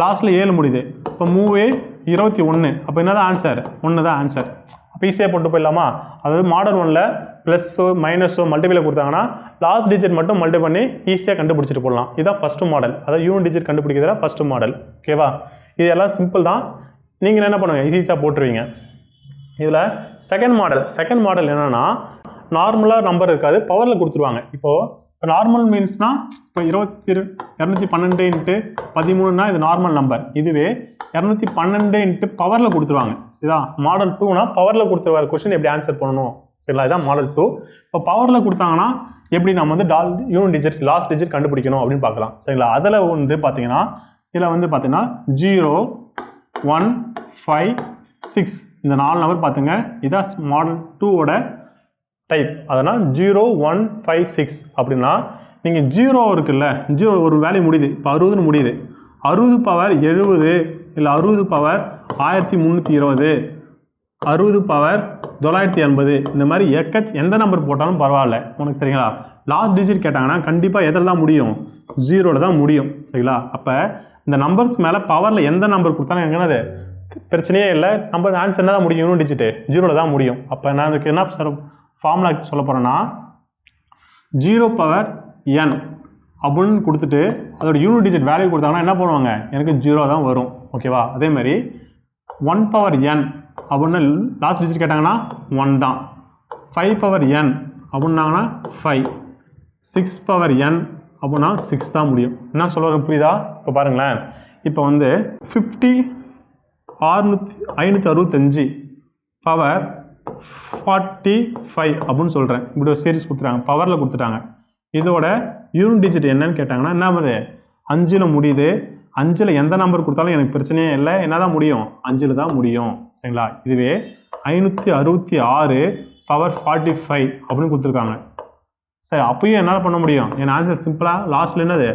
லாஸ்ட்டில் 7 முடியுது, இப்போ 3 21, அப்போ என்ன தான் ஆன்சர், 1 தான் ஆன்சர். அப்போ ஈஸியாக போட்டு போயிடலாமா? அதாவது மாடல் 1ல் ப்ளஸ்ஸோ மைனஸோ மல்டிப்ளை கொடுத்தாங்கன்னா லாஸ்ட் டிஜிட் மட்டும் மல்டிப்ளை பண்ணி ஈஸியாக கண்டுபிடிச்சிட்டு போடலாம். இதுதான் ஃபஸ்ட்டு மாடல், அதாவது யூனிட் டிஜிட் கண்டுபிடிக்கிறதா ஃபஸ்ட்டு மாடல். ஓகேவா? இது எல்லாம் சிம்பிள் தான், நீங்கள் என்ன பண்ணுவீங்க, ஈஸியாக போட்டுருவீங்க. இதில் செகண்ட் மாடல் என்னன்னா நார்மலாக நம்பர் இருக்காது, பவரில் கொடுத்துருவாங்க. இப்போ நார்மல் மீன்ஸ்னால் இப்போ 212 இன்ட்டு 13னா இது நார்மல் நம்பர். இதுவே 212 இன்ட்டு பவரில் கொடுத்துருவாங்க. இதுதான் மாடல் 2னா பவரில் கொடுத்துருவாரு கொஸ்டின் எப்படி ஆன்சர் பண்ணணும். சரிங்களா? இதுதான் மாடல் 2. இப்போ பவரில் கொடுத்தாங்கன்னா எப்படி நம்ம வந்து யூனிட் டிஜிட் லாஸ்ட் டிஜிட் கண்டுபிடிக்கணும் அப்படின்னு பார்க்கலாம். சரிங்களா? அதில் வந்து பார்த்தீங்கன்னா இதில் வந்து பார்த்தீங்கன்னா 0 1 5 6 இந்த 4 நம்பர் பார்த்துங்க. இதான் மாடல் 2ஓட டைப். அதனால் 0 1 5 6 அப்படின்னா நீங்கள் 0 இருக்குல்ல, 0 ஒரு வேல்யூ முடியுது, இப்போ 60ன்னு முடியுது, 60 பவர் 70 இல்லை 60 பவர் 1320 60 பவர் 980 இந்த மாதிரி எந்த நம்பர் போட்டாலும் பரவாயில்ல உனக்கு. சரிங்களா? லாஸ்ட் டிஜிட் கேட்டாங்கன்னா கண்டிப்பாக எதில் தான் முடியும், 0ல தான் முடியும். சரிங்களா? அப்போ இந்த நம்பர்ஸ் மேலே பவரில் எந்த நம்பர் கொடுத்தாலும் என்னது பிரச்சனையே இல்லை, நம்பர் ஆன்சர் என்ன தான் முடியும், யூனிட் டிஜிட் 0ல தான் முடியும். அப்போ நான் அதுக்கு என்ன ஃபார்முலா சொல்ல போகிறேன்னா 0 பவர் n அப்படின்னு கொடுத்துட்டு அதோட யூனிட் டிஜிட் வேல்யூ கொடுத்தாங்கன்னா என்ன பண்ணுவாங்க, எனக்கு 0 தான் வரும். ஓகேவா? அதே மாதிரி 1 பவர் n அப்படின்னு லாஸ்ட் டிஜிட் கேட்டாங்கன்னா 1 தான். 5 பவர் n அப்படின்னாங்கன்னா 5, 6 பவர் n அப்படின்னா 6 தான் முடியும். என்ன சொல்ல புரியுதா? இப்போ பாருங்களேன், இப்போ வந்து 565 பவர் 45 அப்படின்னு சொல்கிறேன். இப்படி ஒரு சீரிஸ் கொடுத்துட்டாங்க, பவரில் கொடுத்துட்டாங்க. இதோட யூனிட் டிஜிட் என்னன்னு கேட்டாங்கன்னா என்ன பண்ணுது, 5ல் முடியுது. 5ல் எந்த நம்பர் கொடுத்தாலும் எனக்கு பிரச்சனையே இல்லை, என்ன தான் முடியும், 5ல் தான் முடியும். சரிங்களா? இதுவே 566 பவர் 45 அப்படின்னு கொடுத்துருக்காங்க. சரி, அப்பயும் என்னால் பண்ண முடியும், என் ஆன்சர் சிம்பிளாக லாஸ்ட்டில் என்னது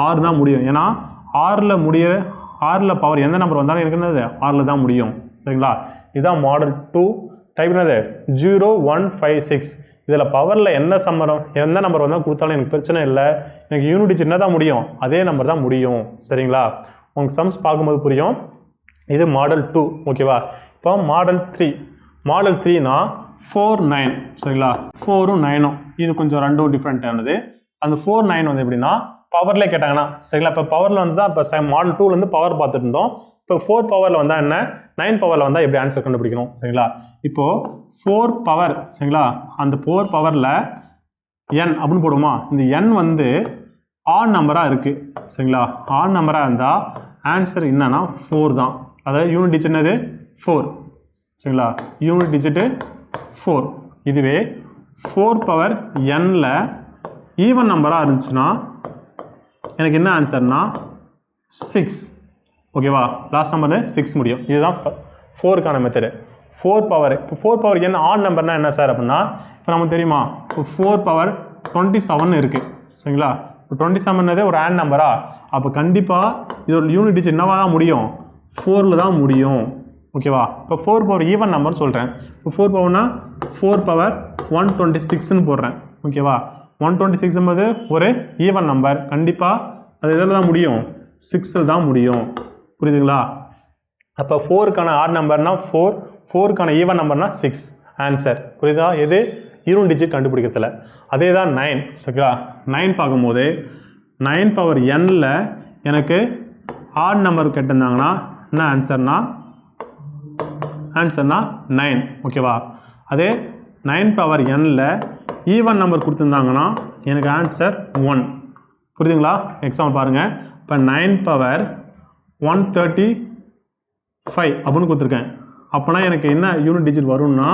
6 தான் முடியும். ஏன்னா 6ல் பவர் எந்த நம்பர் வந்தாலும் எனக்கு என்னது 6ல் தான் முடியும். சரிங்களா? இதுதான் மாடல் 2 டைப் என்னது 0 1 5 6. இதில் பவரில் எந்த நம்பர் வந்தால் கொடுத்தாலும் எனக்கு பிரச்சனை இல்லை, எனக்கு யூனிட் டிஜிட் என்ன தான் முடியும், அதே நம்பர் தான் முடியும். சரிங்களா? உங்களுக்கு சம்ஸ் பார்க்கும்போது புரியும். இது மாடல் 2. ஓகேவா? இப்போ மாடல் 3னா 4 9. சரிங்களா? 4ம் 9ம் இது கொஞ்சம் ரெண்டும் டிஃப்ரெண்ட்டானது. அந்த 4 9 வந்து எப்படின்னா பவர்லேயே கேட்டாங்கன்னா, சரிங்களா? இப்போ பவரில் வந்து தான் இப்போ மாடல் 2லேருந்து பவர் பார்த்துட்டு இருந்தோம். இப்போ 4 பவரில் வந்தால் என்ன, 9 பவரில் வந்தால் எப்படி ஆன்சர் கண்டுபிடிக்கணும். சரிங்களா? இப்போது 4 பவர், சரிங்களா, அந்த 4 பவரில் n அப்படின்னு போடுவோமா, இந்த n வந்து ஆட் நம்பராக இருக்குது. சரிங்களா? ஆட் நம்பராக இருந்தால் ஆன்சர் என்னன்னா 4 தான். அதாவது யூனிட் டிஜிட் என்னது 4. சரிங்களா? Unit digit 4. இதுவே 4 பவர் nல ஈவன் நம்பராக இருந்துச்சுன்னா எனக்கு என்ன ஆன்சர்னா 6. ஓகேவா, லாஸ்ட் நம்பர் 6 முடியும். இதுதான் 4க்கான மெத்தடு. 4 பவர், இப்போ 4 பவர் என்ன ஆட் நம்பர்னா என்ன சார் அப்படின்னா, இப்போ நமக்கு தெரியுமா, இப்போ 4 பவர் 27 இருக்குது. சரிங்களா, இப்போ 27 ஒரு ஆட் நம்பரா, அப்போ கண்டிப்பாக இது ஒரு யூனிட் டிஜிட் என்னவா தான் முடியும், 4ல் தான் முடியும். ஓகேவா, இப்போ 4 பவர் ஈவன் நம்பர்னு சொல்கிறேன். இப்போ 4 பவர்னா 4 பவர் 126ன்னு போடுறேன். ஓகேவா, 126 என்பது ஒரு ஈவன் நம்பர், கண்டிப்பாக அது இதில் தான் முடியும், 6ல் தான் முடியும். புரியுதுங்களா, அப்போ 4க்கான ஆட் நம்பர்னா 4, 4க்கான ஈவன் நம்பர்னா 6 ஆன்சர். புரியுதா, எது யூனிட் டிஜிட் கண்டுபிடிக்கிறதுல. அதே தான் 9. சரிங்களா, 9 பார்க்கும்போது 9 பவர் nல் எனக்கு ஆட் நம்பர் கேட்டிருந்தாங்கன்னா என்ன ஆன்சர்னா 9. ஓகேவா, அதே 9 பவர் nல் ஈவன் நம்பர் கொடுத்துருந்தாங்கன்னா எனக்கு ஆன்சர் 1. புரியுதுங்களா, எக்ஸாம்பிள் பாருங்கள். இப்போ 9 பவர் 135 அப்படின்னு கொடுத்துருக்கேன். அப்போனா எனக்கு என்ன யூனிட் டிஜிட் வரும்னா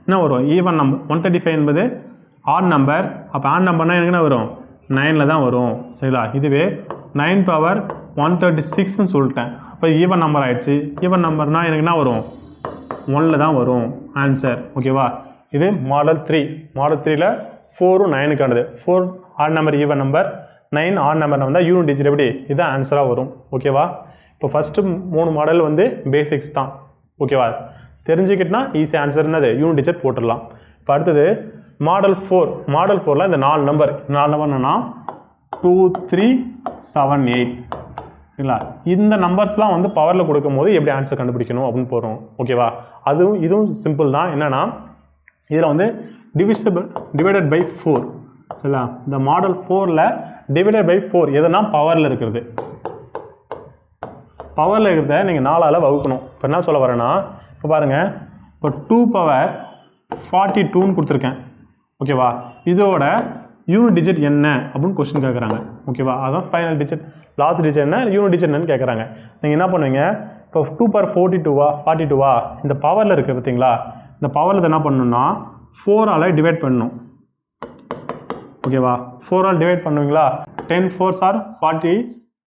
என்ன வரும், ஈவன் நம்பர். 135 என்பது ஆட் நம்பர், அப்போ ஆட் நம்பர்னா எனக்கு என்ன வரும், 9ல் தான் வரும். சரிங்களா, இதுவே 9 பவர் 136ன்னு சொல்லிட்டேன், அப்போ ஈவன் நம்பர் ஆயிடுச்சு. ஈவன் நம்பர்னா எனக்கு என்ன வரும், 1ல் தான் வரும் ஆன்சர். ஓகேவா, இது மாடல் 3. மாடல் 3ல் 4ம் 9க்கானது. 4 odd number even number, 9 odd number வந்தால் யூனிட் டிஜிட் எப்படி இதுதான் ஆன்சராக வரும். ஓகேவா, இப்போ ஃபஸ்ட்டு 3 மாடல் வந்து பேசிக்ஸ் தான். ஓகேவா, தெரிஞ்சுக்கிட்டனா ஈஸி ஆன்சர் என்னது யூனிட் டிஜிட் போட்டுடலாம். இப்போ அடுத்தது மாடல் 4. மாடல் 4ல் இந்த 4 நம்பர் என்னன்னா 2, 3, 7, 8. சரிங்களா, இந்த நம்பர்ஸ்லாம் வந்து பவரில் கொடுக்கும் போது எப்படி ஆன்சர் கண்டுபிடிக்கணும் அப்படின்னு போகிறோம். ஓகேவா, இதுவும் சிம்பிள் தான். என்னென்னா இதில் வந்து டிவைடட் பை 4. சரிங்களா, இந்த மாடல் 4ல் டிவைடட் பை 4 எதுனா பவரில் இருக்கிறது. பவரில் இருக்கிறத நீங்கள் 4ஆல் வகுக்கணும். இப்போ என்ன சொல்ல வரேன்னா, இப்போ பாருங்கள், இப்போ 2 பவர் 42ன்னு கொடுத்துருக்கேன். ஓகேவா, இதோட யூனிட் டிஜிட் என்ன அப்படின்னு கொஸ்டின் கேட்குறாங்க. ஓகேவா, அதான் ஃபைனல் டிஜிட், லாஸ்ட் டிஜிட் என்ன, யூனிட் டிஜிட் என்னன்னு கேட்குறாங்க. நீங்கள் என்ன பண்ணுவீங்க, இப்போ 2 பவர் 42 இந்த பவரில் இருக்குது பார்த்தீங்களா, இந்த பவரில் என்ன பண்ணணும்னா 4ஆல் டிவைட் பண்ணணும். ஓகேவா, 4ஆல் டிவைட் பண்ணுவீங்களா, 10 4s are 40,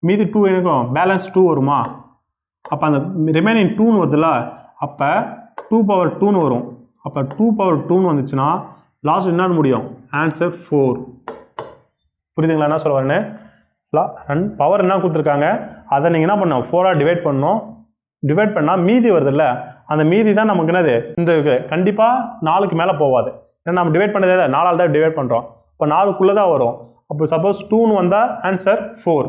மீதி 2 இருக்கும், பேலன்ஸ் 2 வருமா, அப்போ அந்த ரிமைனிங் 2ன்னு வருதுல்ல, அப்போ 2 பவர் 2ன்னு வரும். அப்போ 2 பவர் 2ன்னு வந்துச்சுன்னா லாஸ்ட் என்ன முடியும், ஆன்சர் 4. புரியுதுங்களா என்ன சொல்ல வரேன்னு, பவர் என்ன கொடுத்துருக்காங்க அதை நீங்கள் என்ன பண்ணணும் 4ஆல் டிவைட் பண்ணணும். டிவைட் பண்ணால் மீதி வருதுல்ல, அந்த மீதி தான் நமக்கு என்னது இந்த கண்டிப்பாக 4க்கு மேலே போகாது. ஏன்னா நம்ம டிவைட் பண்ணதே 4ஆல் தான் டிவைட் பண்ணுறோம். இப்போ 4க்குள்ளே தான் வரும். அப்போ சப்போஸ் 2ன்னு வந்தால் ஆன்சர் 4,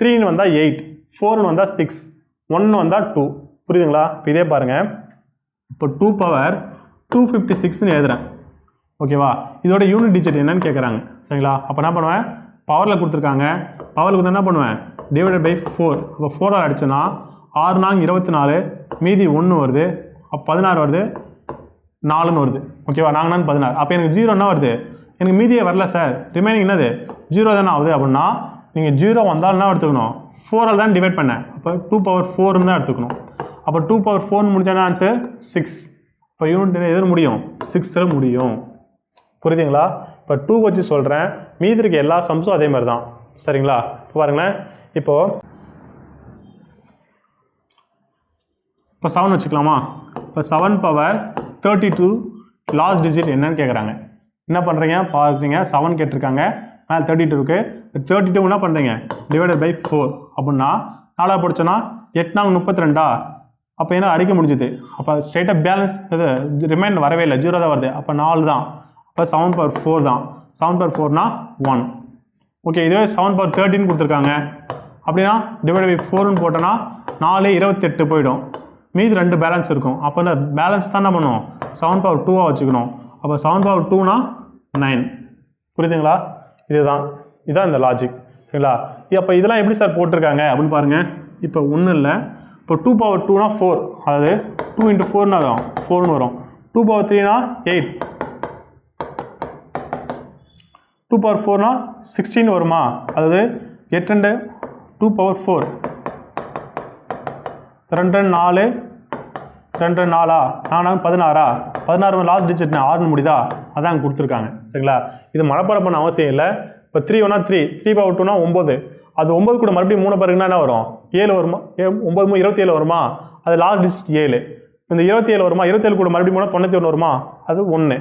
3ன்னு வந்தால் 8, 4ன்னு வந்தால் 6, 1ன்னு வந்தால் 2. புரியுதுங்களா, இப்போ இதே பாருங்கள், இப்போ 2 பவர் 256ன்னு எழுதுறேன். ஓகேவா, இதோட யூனிட் டிஜிட் என்னன்னு கேட்குறாங்க. சரிங்களா, அப்போ என்ன பண்ணுவேன், பவரில் கொடுத்துருக்காங்க, பவரில் கொடுத்தா என்ன பண்ணுவேன், டிவைடட் பை 4. அப்போ 4ஆல் அடிச்சோன்னா 6 நாங்க 24, மீதி 1 வருது, அப்போ 16 வருது, 4ன்னு வருது. ஓகேவா, நாங்கன்னு 16. அப்போ எனக்கு 0 என்ன வருது, எனக்கு மீதியே வரல சார், ரிமைனிங் என்னது 0 தானே ஆகுது. அப்படின்னா நீங்கள் 0 வந்தால் என்ன எடுத்துக்கணும், 4ஆல் தான் டிவைட் பண்ணேன், அப்போ 2 பவர் 4ன்னு தான் எடுத்துக்கணும். அப்போ 2 பவர் 4ன்னு முடிஞ்சால் ஆன்சர் 6. இப்போ யூனிட் எதில் முடியும், 6ல் முடியும். புரியுதுங்களா, இப்போ 2 வச்சு சொல்கிறேன், மீதி இருக்க எல்லா சம்ஸும் அதே மாதிரி தான். சரிங்களா, இப்போ பாருங்களேன், இப்போ 7 வச்சுக்கலாமா. இப்போ 7 பவர் 32 லாஸ்ட் டிஜிட் என்னன்னு கேட்குறாங்க. என்ன பண்ணுறீங்க பார்க்குறீங்க, 7 கேட்டிருக்காங்க, மேலே 32 இருக்குது. 32 என்ன பண்ணுறீங்க, டிவைடட் பை 4. அப்படின்னா 4 படிச்சோன்னா 8 நாங்க 32. அப்போ என்ன அடிக்க முடிஞ்சுது, அப்போ ஸ்ட்ரெயிட்டாக பேலன்ஸ் இது ரிமைண்ட் வரவே இல்லை, 0 தான் வருது. அப்போ 4 தான், அப்போ 7 பவர் 4 தான். 7 பவர் 4னா 1. ஓகே, இதுவே 7 பவர் 13 கொடுத்துருக்காங்க. அப்படின்னா டிவைட் பை 4ன்னு போட்டோன்னா 4 28 போயிடும், மீதி 2 பேலன்ஸ் இருக்கும். அப்போ இந்த பேலன்ஸ் தான் என்ன பண்ணும், 7 பவர் 2ஆக வச்சுக்கணும். அப்போ 7 பவர் 2னா 9. புரியுதுங்களா, இதுதான் இந்த லாஜிக். சரிங்களா, அப்போ இதெல்லாம் எப்படி சார் போட்டிருக்காங்க அப்படின்னு பாருங்கள். இப்போ ஒன்றும் இல்லை, இப்போ 2 பவர் 2னா 4, அதாவது 2 × 4னா 4ன்னு வரும். 2 பவர் 3னா 8, 2 பவர் 4னா 16 வருமா, அதாவது 8 2 பவர் 4, 2 4 2 4 16 16 லாஸ்ட் டிஜிட் 6 முடியுதா, அதான் அங்கே கொடுத்துருக்காங்க. சரிங்களா, இது மனப்பாடம் பண்ண அவசியம் இல்லை. இப்போ 3 1 3, 3 பவர் 2னா 9, அது 9 கூட மறுபடியும் 3 பாருங்கன்னா என்ன வரும் 7 வருமா 9 27 வருமா அது லாஸ்ட் டிஜிட் 7 இந்த 27 வருமா 27 கூட மறுபடியும் 91 வருமா அது 1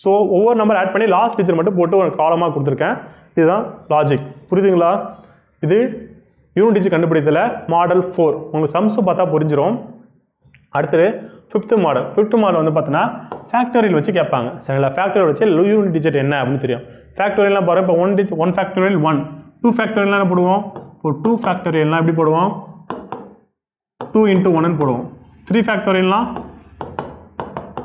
ஸோ ஒவ்வொரு நம்பர் ஆட் பண்ணி லாஸ்ட் டிஜிட் மட்டும் போட்டு ஒரு காலமாக கொடுத்துருக்கேன் இதுதான் லாஜிக் புரியுதுங்களா இது யூனிட் டிஜிட் கண்டுபிடித்தல மாடல் 4 உங்களுக்கு சம்ஸ் பார்த்தா புரிஞ்சிடும் அடுத்தது ஃபிஃப்த் மாடல் வந்து பார்த்தீங்கன்னா ஃபேக்டோரியல் வச்சு கேட்பாங்க சரிங்களா ஃபேக்டோரியல் வச்சு யூனிட் டிஜிட் என்ன அப்படின்னு தெரியும் ஃபேக்டோரியல்லாம் பாருங்க இப்போ 1 ஃபேக்டோரியல் 1 2 ஃபேக்டோரியல்லாம் என்ன போடுவோம் இப்போ 2 ஃபேக்டோரியல்லாம் எப்படி போடுவோம் 2 into 1 போடுவோம் 3 ஃபேக்டோரியல்லாம்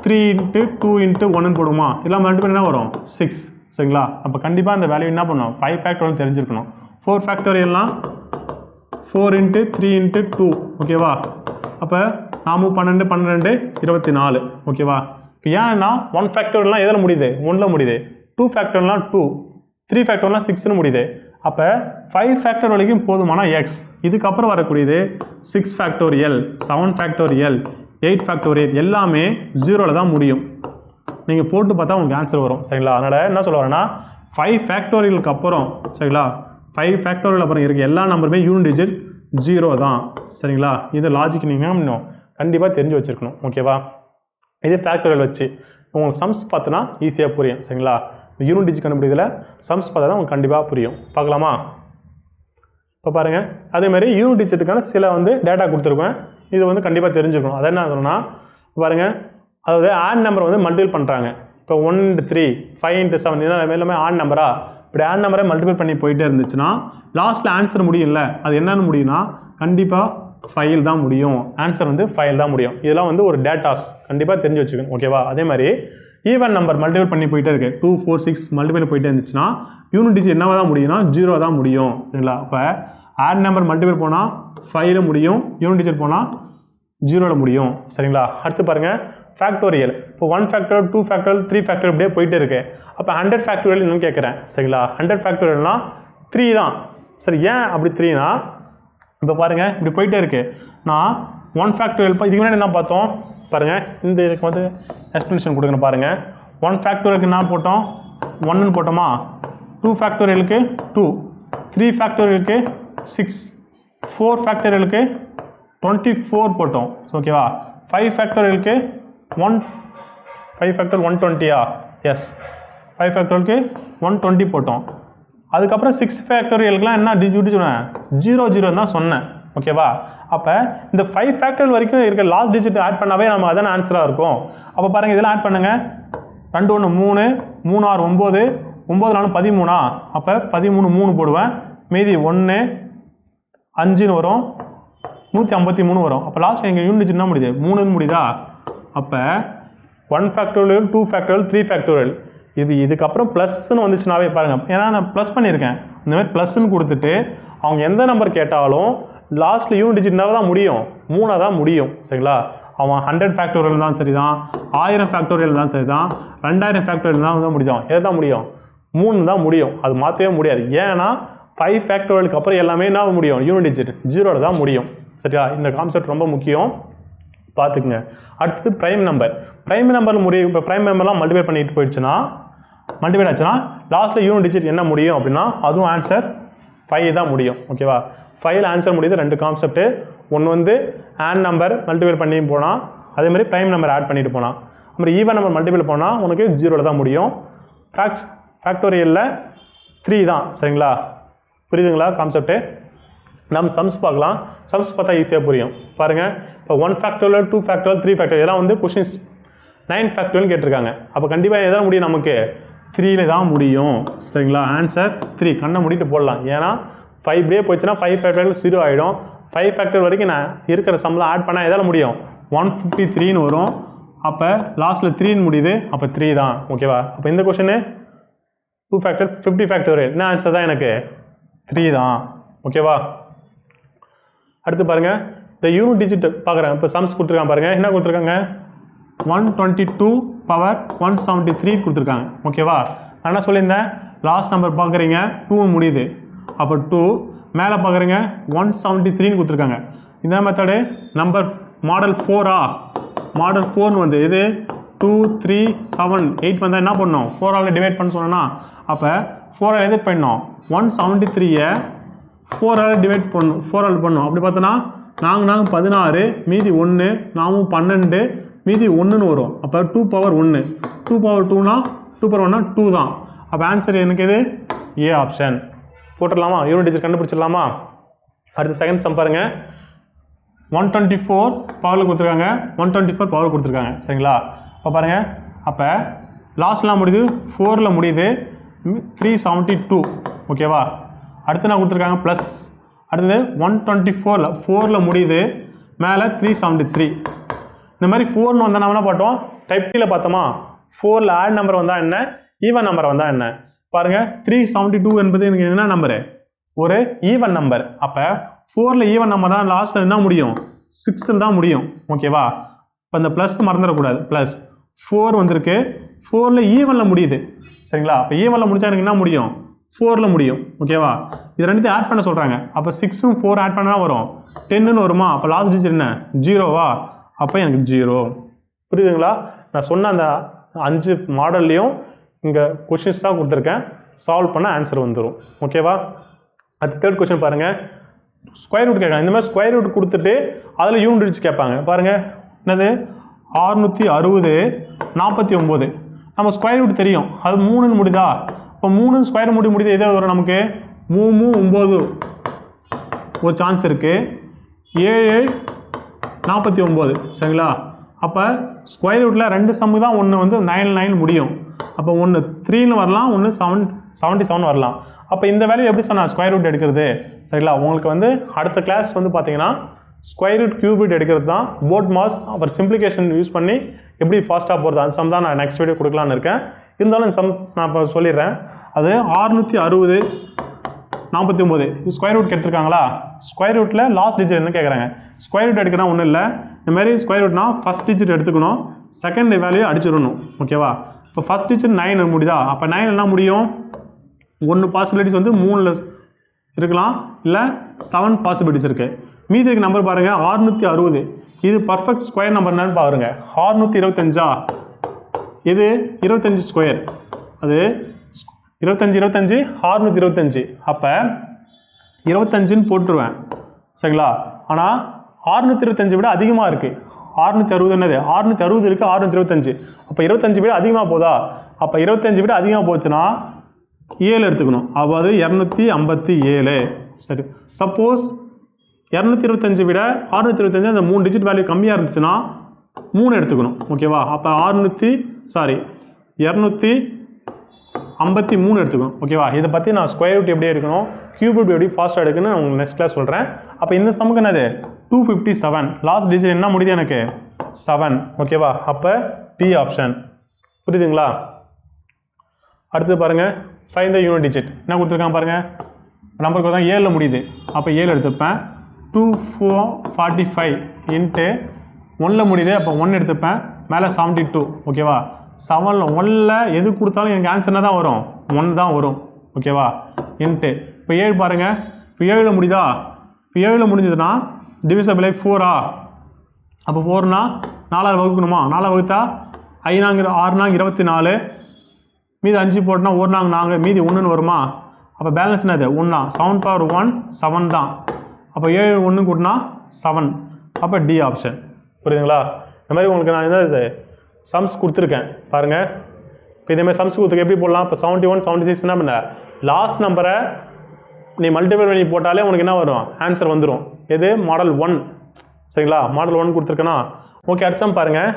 3 into 2 into 1 போடுவோமா இதெல்லாம் மல்டிபிள் என்ன வரும் 6 சரிங்களா அப்போ கண்டிப்பாக அந்த வேல்யூ என்ன பண்ணும் 5 ஃபேக்டோரியல் தெரிஞ்சிருக்கணும் 4 ஃபேக்டோரியல்லாம் 4 into 3 into 2 ஓகேவா அப்போ 12 12 24 ஓகேவா இப்போ ஏன்னா 1 ஃபேக்டோரியல்லாம் எதில் முடியுது 1ல் முடியுது 2 ஃபேக்டோரியல்லாம் 2 3 ஃபேக்டோரியல்லாம் 6ன்னு முடியுது அப்போ 5 ஃபேக்டர் வரைக்கும் போதுமான எக்ஸ் இதுக்கப்புறம் வரக்கூடியது 6 ஃபேக்டோரியல் 7 ஃபேக்டோரியல் 8 ஃபேக்டோரியல் எல்லாமே 0ல் தான் முடியும் நீங்கள் போட்டு பார்த்தா உங்களுக்கு ஆன்சர் வரும் சரிங்களா அதனால் என்ன சொல்ல வரேன்னா 5 ஃபேக்டோரியலுக்கு அப்புறம் சரிங்களா 5 ஃபேக்டோரியல் அப்புறம் இருக்க எல்லா நம்பருமே யூனிட் டிஜிட் 0 தான் சரிங்களா இது லாஜிக் நீங்கள் கண்டிப்பாக தெரிஞ்சு வச்சுருக்கணும் ஓகேவா இது ஃபேக்டோரியல் வச்சு உங்களுக்கு சம்ஸ் பார்த்தோன்னா ஈஸியாக புரியும் சரிங்களா யூனிட் டிஜிட் கண்டுபிடிக்கல சம்ஸ் பார்த்தா தான் உங்களுக்கு கண்டிப்பாக புரியும் பார்க்கலாமா இப்போ பாருங்கள் அதேமாதிரி யூனிட் டிஜிட்டுக்கான சில வந்து டேட்டா கொடுத்துருக்கேன் இது வந்து கண்டிப்பாக தெரிஞ்சுக்கணும் அதை என்ன ஆகணும்னா பாருங்கள் அதாவது ஆட் நம்பர் வந்து மல்டிபிள் பண்ணுறாங்க இப்போ 1 into 3 5 into 7 இதெல்லாம் எல்லாமே ஆட் நம்பரா இப்படி ஆட் நம்பரை மல்டிபிள் பண்ணி போயிட்டே இருந்துச்சுன்னா லாஸ்ட்டில் ஆன்சர் முடியும்ல அது என்னென்னு முடியும்னா கண்டிப்பாக ஃபைல் தான் முடியும் ஆன்சர் வந்து ஃபைல் தான் முடியும் இதெல்லாம் வந்து ஒரு டேட்டாஸ் கண்டிப்பாக தெரிஞ்சு வச்சுக்கணும் ஓகேவா அதே மாதிரி ஈவன் நம்பர் மல்டிபிள் பண்ணி போயிட்டே இருக்கு 2 4 6 மல்டிபிள் போயிட்டே இருந்துச்சுன்னா யூனிட் டிஜிட் என்னவா தான் முடியும்னா 0 தான் முடியும் சரிங்களா அப்போ ஆட் நம்பர் மல்டிபிள் போனால் 5ல் முடியும் யூனிட் டிஜிட் போனால் 0ல் முடியும் சரிங்களா அடுத்து பாருங்கள் ஃபேக்டோரியல் இப்போ 1 ஃபேக்டோரியல் 2 ஃபேக்டோரியல் 3 ஃபேக்டோரியல் இப்படியே போயிட்டே இருக்கு அப்போ 100 ஃபேக்டோரியல் இன்னும் கேட்குறேன் சரிங்களா 100 ஃபேக்டோரியல்னா 3 தான் சரி ஏன் அப்படி 3னா இப்போ பாருங்கள் இப்படி போயிட்டே இருக்கு நான் 1 ஃபேக்டோரியல் இதுக்கு முன்னாடி என்ன பார்த்தோம் பாருங்கள் இந்த இதுக்கு வந்து எக்ஸ்பிளேஷன் கொடுக்கணும் பாருங்கள் 1 ஃபேக்டோரியலுக்கு என்ன போட்டோம் 1ன்னு போட்டோமா 2 ஃபேக்டோரியலுக்கு 2 3 ஃபேக்டோரியலுக்கு 6 4 ஃபேக்டோரியலுக்கு 24 போட்டோம் ஓகேவா 5 ஃபேக்டோரியலுக்கு 5 ஃபேக்டோரியல் 120 எஸ் 5 ஃபேக்டோரியலுக்கு 120 போட்டோம் அதுக்கப்புறம் 6 ஃபேக்டோரியலுக்குலாம் என்ன டிஜிட் சொன்னேன் 0 0 தான் சொன்னேன் ஓகேவா அப்போ இந்த 5 ஃபேக்டோரியல் வரைக்கும் இருக்க லாஸ்ட் டிஜிட் ஆட் பண்ணாவே நம்ம அதான ஆன்சராக இருக்கும் அப்போ பாருங்கள் இதெல்லாம் ஆட் பண்ணுங்கள் 2 1 3 3 6 9 9 4 13 அப்போ 13 3 போடுவேன் மீதி 1 5ன்னு வரும் 153 வரும் அப்போ லாஸ்ட் எங்கள் யூனிட் டிஜிட் என்ன முடியுது 3ன்னு முடியுதா அப்போ 1 ஃபேக்டோரியல் 2 ஃபேக்டோரியல் 3 ஃபேக்டோரியல் இதுக்கப்புறம் ப்ளஸ்ன்னு வந்துச்சுனாவே பாருங்கள் ஏன்னா நான் ப்ளஸ் பண்ணியிருக்கேன் இந்த மாதிரி ப்ளஸ்ன்னு கொடுத்துட்டு அவங்க எந்த நம்பர் கேட்டாலும் லாஸ்ட்டில் யூனிட் டிஜிட்னால தான் முடியும் 3 தான் முடியும் சரிங்களா அவன் 100 ஃபேக்டோரியல் தான் சரி தான் 1000 ஃபேக்டோரியல் தான் சரி தான் 2000 ஃபேக்டோரியல் தான் முடியும் எது தான் முடியும் 3 தான் முடியும் அது மாற்றவே முடியாது ஏன்னா 5 ஃபேக்டோரியலுக்கு அப்புறம் எல்லாமே என்ன முடியும் யூனிட் டிஜிட் 0ல் தான் முடியும் சரியா இந்த கான்செப்ட் ரொம்ப முக்கியம் பார்த்துக்குங்க அடுத்தது ப்ரைம் நம்பர் முடியும் இப்போ ப்ரைம் நம்பர்லாம் மல்டிபை பண்ணிட்டு போயிடுச்சுன்னா மல்டிபை ஆச்சுன்னா லாஸ்ட்டில் யூனிட் டிஜிட் என்ன முடியும் அப்படின்னா அதுவும் ஆன்சர் 5 தான் முடியும் ஓகேவா 5ல் ஆன்சர் முடியுது 2 கான்செப்ட்டு ஒன்று வந்து ஆட் நம்பர் மல்டிபிள் பண்ணி போனால் அதேமாதிரி ப்ரைம் நம்பர் ஆட் பண்ணிட்டு போனால் அப்புறம் ஈவன் நம்பர் மல்டிபிள் போனால் உனக்கு 0ல் தான் முடியும் ஃபேக்டோரியலில் 3 தான் சரிங்களா புரியுதுங்களா கான்செப்ட்டு நம்ம சம்ஸ் பார்க்கலாம் சம்ஸ் பார்த்தா ஈஸியாக புரியும் பாருங்கள் இப்போ 1 ஃபேக்டோரியல் 2 ஃபேக்டோரியல் 3 ஃபேக்டோரியல் இதெல்லாம் வந்து கொஷின்ஸ் 9 ஃபேக்டோரியல் கேட்டிருக்காங்க அப்போ கண்டிப்பாக எதாவது முடியும் நமக்கு 3ல் தான் முடியும் சரிங்களா ஆன்சர் 3 கண்ணை முடிட்டு போடலாம் ஏன்னா 5 டே போச்சுன்னா 5 ஃபேக்டோரியல் 0 ஆகிடும் 5 ஃபேக்டோரியல் வரைக்கும் நான் இருக்கிற சம்லாம் ஆட் பண்ணால் எதால் முடியும் 153ன்னு வரும் அப்போ லாஸ்ட்டில் 3ன்னு முடியுது அப்போ 3 தான் ஓகேவா அப்போ இந்த கொஷனு 2 ஃபேக்டர் 50 ஃபேக்டோரியல் என்ன ஆன்சர் தான் எனக்கு 3 தான் ஓகேவா அடுத்து பாருங்கள் இந்த யூனிட் டிஜிட் பார்க்குறேன் இப்போ சம்ஸ் கொடுத்துருக்காங்க பாருங்கள் என்ன கொடுத்துருக்காங்க 122 பவர் 173 கொடுத்துருக்காங்க ஓகேவா நான் என்ன சொல்லியிருந்தேன் லாஸ்ட் நம்பர் பார்க்குறீங்க 2 முடியுது அப்போ 2 மேலே பார்க்குறீங்க 173ன்னு கொடுத்துருக்காங்க இந்த மெத்தடு நம்பர் மாடல் 4 மாடல் 4ன்னு வந்து இது 2 3 7 8 வந்தால் என்ன பண்ணணும் 4ஆல் டிவைட் பண்ண சொன்னோன்னா அப்போ 4ஆல் எது பண்ணணும் 173 4ஆல் டிவைட் பண்ணணும், 4ஆல் பண்ணணும். அப்படி பார்த்தோன்னா நாங்கள் 16 மீதி 1 நாமும் 12 மீதி 1ன்னு வரும். அப்போ 2 பவர் 1 2 பவர் 2னா 2 பவர் 1னா 2 தான். அப்போ ஆன்சர் எனக்கு இது ஏ ஆப்ஷன். போட்டுடலாமா? யூனிட் டிஜிட் கண்டுபிடிச்சிடலாமா? அடுத்து செகண்ட் சம் பாருங்க. 124 பவரில் கொடுத்துருக்காங்க, 124 பவர் கொடுத்துருக்காங்க. சரிங்களா? இப்போ பாருங்க, அப்போ லாஸ்ட்லாம் முடியுது 4ல் முடியுது, 372. ஓகேவா? அடுத்து நான் கொடுத்துருக்காங்க ப்ளஸ், அடுத்தது 124 4ல் முடியுது, மேலே 373. இந்த மாதிரி 4ன்னு வந்தால் நம்ம என்ன பார்த்தோம்? டைப் டீல பார்த்தோமா? 4ல் ஆட் நம்பர் வந்தால் என்ன, ஈவன் நம்பர் வந்தால் என்ன? பாருங்க, 372 என்பது எனக்கு என்ன நம்பரு? ஒரு ஈவன் நம்பர். அப்போ 4ல் ஈவன் நம்பர் தான் லாஸ்ட்டில் என்ன முடியும்? 6ல் தான் முடியும். ஓகேவா? இப்போ இந்த ப்ளஸ் மறந்துடக்கூடாது. ப்ளஸ் 4 வந்திருக்கு, 4ல் ஈவனில் முடியுது. சரிங்களா? அப்போ ஈவனில் முடிச்சா எனக்கு என்ன முடியும்? 4ல் முடியும். ஓகேவா? இது ரெண்டுத்தையும் ஆட் பண்ண சொல்கிறாங்க. அப்போ 6ம் 4 ஆட் பண்ணா வரும் 10ன்னு வருமா? அப்போ லாஸ்ட் டிஜிட் என்ன? 0வா? அப்போ எனக்கு 0. புரியுதுங்களா? நான் சொன்ன அந்த 5 மாடல்லையும் இங்கே கொஷின்ஸ் தான் கொடுத்துருக்கேன். சால்வ் பண்ண ஆன்சர் வந்துடும். ஓகேவா? அது தேர்ட் கொஸ்டின் பாருங்கள். ஸ்கொயர் ரூட் கேட்காங்க. இந்த மாதிரி ஸ்கொயர் ரூட் கொடுத்துட்டு அதில் யூனிட் டிஜிட் கேட்பாங்க. பாருங்கள், என்னது 660 49. நம்ம ஸ்கொயர் ரூட் தெரியும், அது 3ன்னு முடியுதா? இப்போ 3 ஸ்கொயர் முடியுது, எதோ வரும் நமக்கு 3 9 ஒரு சான்ஸ் இருக்குது, 7 49. சரிங்களா? அப்போ ஸ்கொயர் ரூட்டில் 2 சம்மு தான், ஒன்று வந்து 9 முடியும். அப்போ ஒன்று 3ன்னு வரலாம், ஒன்று 77 வரலாம். அப்போ இந்த வேல்யூ எப்படி சொன்னால் ஸ்கொயர் ரூட் எடுக்கிறது? சரிங்களா? உங்களுக்கு வந்து அடுத்த கிளாஸ் வந்து பார்த்தீங்கன்னா ஸ்கொயர் ரூட் கியூப் ரூட் எடுக்கிறது தான். போர்ட் மாஸ் அப்புறம் சிம்பிளிகேஷன் யூஸ் பண்ணி எப்படி ஃபாஸ்ட்டாக போகிறது அந்த சம் தான் நான் நெக்ஸ்ட் வீடியோ கொடுக்கலான்னு இருக்கேன். இருந்தாலும் இந்த சம் நான் இப்போ சொல்லிடுறேன். அது 660 49 ஸ்கொயர் ரூட் எடுத்துருக்காங்களா? ஸ்கொயர் ரூட்டில் லாஸ்ட் டிஜிட் என்ன கேட்குறாங்க? ஸ்கொயர் ரூட் எடுக்கணும் ஒன்றும் இல்லை. இந்த மாதிரி ஸ்கொயர் ரூட்னா ஃபஸ்ட் டிஜிட் எடுத்துக்கணும், செகண்ட் வேல்யூ அடிச்சிடணும். ஓகேவா? இப்போ ஃபஸ்ட் டிஜிட் 9 முடியுதா? அப்போ 9 என்ன முடியும்? 1 பாசிபிலிட்டிஸ் வந்து 3ல் இருக்கலாம், இல்லை 7 பாசிபிலிட்டிஸ் இருக்குது. மீதி இருக்க நம்பர் பாருங்கள் 660. இது பர்ஃபெக்ட் ஸ்கொயர் நம்பர் என்னன்னு பாருங்க. 625 இது 25 ஸ்கொயர், அது 25 625. அப்போ 25ன்னு போட்டுருவேன். சரிங்களா? ஆனால் 625 விட அதிகமாக இருக்குது. 660 என்னது? 660 இருக்குது, 625. அப்போ 25 விட அதிகமாக போதா? அப்போ 25 விட அதிகமாக போச்சுன்னா 7 எடுத்துக்கணும். அதாவது 257. சரி, சப்போஸ் 225 விட 625 அந்த 3 டிஜிட் வேல்யூ கம்மியாக இருந்துச்சுன்னா 3 எடுத்துக்கணும். ஓகேவா? அப்போ 253 எடுத்துக்கணும். ஓகேவா? இதை பற்றி நான் ஸ்கொயர் ரூட் எப்படி எடுக்கணும், கியூப் ரூட் எப்படி ஃபாஸ்ட்டாக எடுக்கணும்னு உங்களுக்கு நெக்ஸ்ட் கிளாஸ் சொல்கிறேன். அப்போ இந்த சமுக்கு என்னது? 257. லாஸ்ட் டிஜிட் என்ன முடியுது எனக்கு? 7. ஓகேவா? அப்போ டி ஆப்ஷன். புரியுதுங்களா? அடுத்து பாருங்கள், ஃபைண்ட் த யூனிட் டிஜிட். என்ன கொடுத்துருக்காங்க பாருங்கள். நம்பருக்கு தான் 7ல் முடியுது, அப்போ 7 எடுத்துப்பேன். 2445 இன்ட்டு 1ல் முடியுது, அப்போ 1 எடுத்துப்பேன். மேலே 72. ஓகேவா? 7ல் 1ல் எது கொடுத்தாலும் எனக்கு ஆன்சர் என்ன தான் வரும்? 1 தான் வரும். ஓகேவா? இன்ட்டு இப்போ 7 பாருங்கள். இப்போ 7ல் முடியுதா? இப்போ 7ல் முடிஞ்சதுன்னா டிவிசபிள் 4ஆ? அப்போ 4னா 4ஆல் வகுக்கணுமா? 4ஆல் வகுத்தா 5 6 24, மீதி 5 போட்டோன்னா 1 4, மீதி 1ன்னு வருமா? அப்போ பேலன்ஸ் என்னது? 1. 7 பவர் 1 7 தான். அப்போ 7 1 கூட்டினா 7. அப்போ டி ஆப்ஷன். புரியுதுங்களா? இந்த மாதிரி உங்களுக்கு நான் என்ன சம்ஸ் கொடுத்துருக்கேன் பாருங்கள். இப்போ இதேமாதிரி சம்ஸ் கொடுத்துருக்கேன், எப்படி போடலாம்? இப்போ 71 76 என்ன பண்ண லாஸ்ட் நம்பரை நீ மல்டிபிள் பண்ணி போட்டாலே உனக்கு என்ன வரும்? ஆன்சர் வந்துடும். எது? மாடல் 1. சரிங்களா? மாடல் 1 கொடுத்துருக்கேன்னா ஓகே. அடுத்த சம் பாருங்கள்.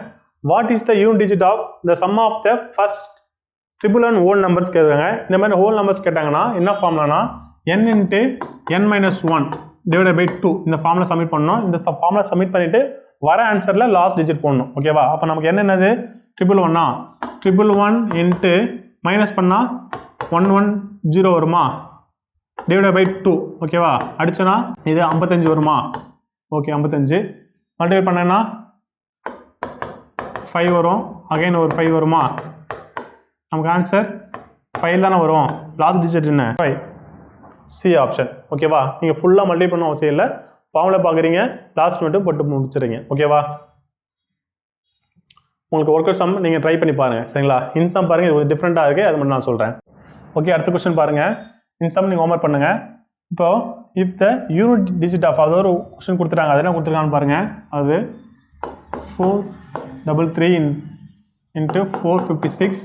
What is the unit digit of the sum of the first triple and whole numbers கேட்குறாங்க. இந்த மாதிரி ஹோல் நம்பர்ஸ் கேட்டாங்கன்னா என்ன ஃபார்ம்லானா n into n minus 1 divided by 2 இந்த ஃபார்மில் சப்மிட் பண்ணணும். இந்த ஃபார்மில் சப்மிட் பண்ணிவிட்டு வர ஆன்சரில் லாஸ்ட் டிஜிட் போடணும். ஓகேவா? அப்போ நமக்கு என்னது? 111 111 இன்ட்டு மைனஸ் பண்ணால் 110 வருமா? Divided by 2. ஓகேவா? அடிச்சோன்னா இது 55 வருமா? ஓகே, 55 மல்டிப்ளை பண்ணேன்னா 5 வரும். அகைன் ஒரு 5 வருமா? நமக்கு ஆன்சர் 5 தானே வரும். லாஸ்ட் டிஜிட் என்ன? 5. C option. ஓகேவா? நீங்கள் ஃபுல்லாக மல்டிப்ளை பண்ண அவசியம் இல்லை. ஃபார்முலா பார்க்குறீங்க, லாஸ்ட் மட்டும் போட்டு முடிச்சிடுறீங்க. ஓகேவா? உங்களுக்கு ஒர்க் அவுட் சம் நீங்கள் ட்ரை பண்ணி பாருங்கள். சரிங்களா? இந்த சம் பாருங்கள், இது டிஃப்ரெண்ட்டாக இருக்குது, அது மட்டும் நான் சொல்கிறேன். ஓகே, அடுத்த கொஸ்டின் பாருங்கள். இந்த சம் நீங்கள் ஹோம்வொர்க் பண்ணுங்கள். இப்போது if the unit digit of அது ஒரு கொஸ்டின் கொடுத்துட்டாங்க, அது என்ன கொடுத்துருக்காங்கன்னு பாருங்க. அது 433 into 456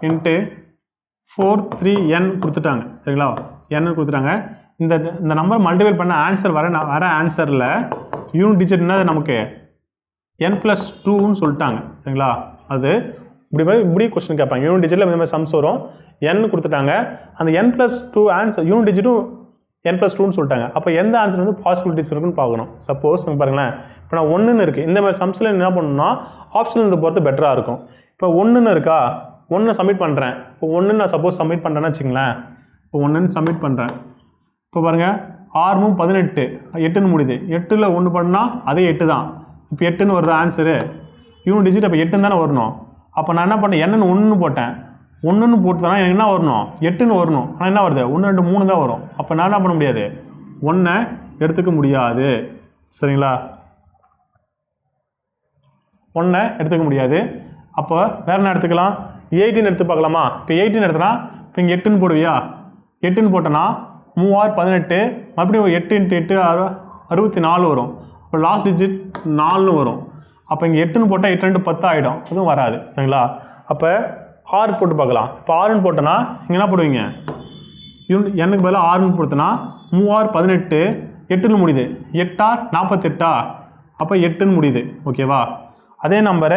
into 43n கொடுத்துட்டாங்க. சரிங்களா? n கொடுத்துட்டாங்க. இந்த நம்பர் மல்டிபிள் பண்ண ஆன்சர் வர ஆன்சரில் யூனிட் டிஜிட் என்னது நமக்கு n+2ன்னு சொல்லிட்டாங்க. சரிங்களா? அது இப்படி கொஸ்டின் கேட்பாங்க. யூனிட் டிஜிட்டில் இந்த மாதிரி சம்ஸ் வரும். n கொடுத்துட்டாங்க. அந்த n+2 ஆன்சர் யூனிட் டிஜிட்டும் n+2ன்னு சொல்லிட்டாங்க. அப்போ எந்த ஆன்சர் வந்து பாசிபிலிட்டிஸ் இருக்குன்னு பார்க்கணும். சப்போஸ் பாருங்களேன், இப்போ நான் 1ன்னு இருக்குது. இந்த மாதிரி சம்ஸில் என்ன பண்ணணும்னா ஆப்ஷனில் இருந்து பொறுத்து பெட்டராக இருக்கும். இப்போ 1ன்னு இருக்கா, 1 சப்மிட் பண்ணுறேன். இப்போ 1 நான் சப்போஸ் சப்மிட் பண்ணுறேன்னு வச்சுங்களேன். இப்போ 1ன்னு சப்மிட் பண்ணுறேன். இப்போ பாருங்கள் 6 18 8ன்னு முடியுது. 8ல் 1 பண்ணால் அதே 8 தான். இப்போ 8ன்னு வருது ஆன்சரு. யூனிட் டிஜிட் அப்போ 8ன்னு தானே வரணும். அப்போ நான் என்ன பண்ணேன், என்னன்னு 1ன்னு போட்டேன். 1ன்னு போட்டுதான் எனக்கு என்ன வரணும், 8ன்னு வரணும். ஆனால் என்ன வருது, 1 2 3 தான் வரும். அப்போ நான் என்ன பண்ண முடியாது, 1 எடுத்துக்க முடியாது. சரிங்களா? 1 எடுத்துக்க முடியாது. அப்போ வேற என்ன எடுத்துக்கலாம், 18 எடுத்து பார்க்கலாமா? இப்போ 18 எடுத்தனா இப்போ இங்கே 8ன்னு போடுவியா, 8ன்னு போட்டோன்னா 3 6 18 மறுபடியும் 8 × 8 64 வரும். இப்போ லாஸ்ட் டிஜிட் 4ன்னு வரும். அப்போ இங்கே 8ன்னு போட்டால் 8 2 10 ஆகிடும். அதுவும் வராது. சரிங்களா? அப்போ 6 போட்டு பார்க்கலாம். இப்போ 6ன்னு போட்டோன்னா இங்கே என்ன போடுவீங்க, எனக்கு பதிலாக 6ன்னு போட்டோன்னா 3 6 18 8ன்னு முடியுது. 8 6 48 அப்போ 8ன்னு முடியுது. ஓகேவா? அதே நம்பர்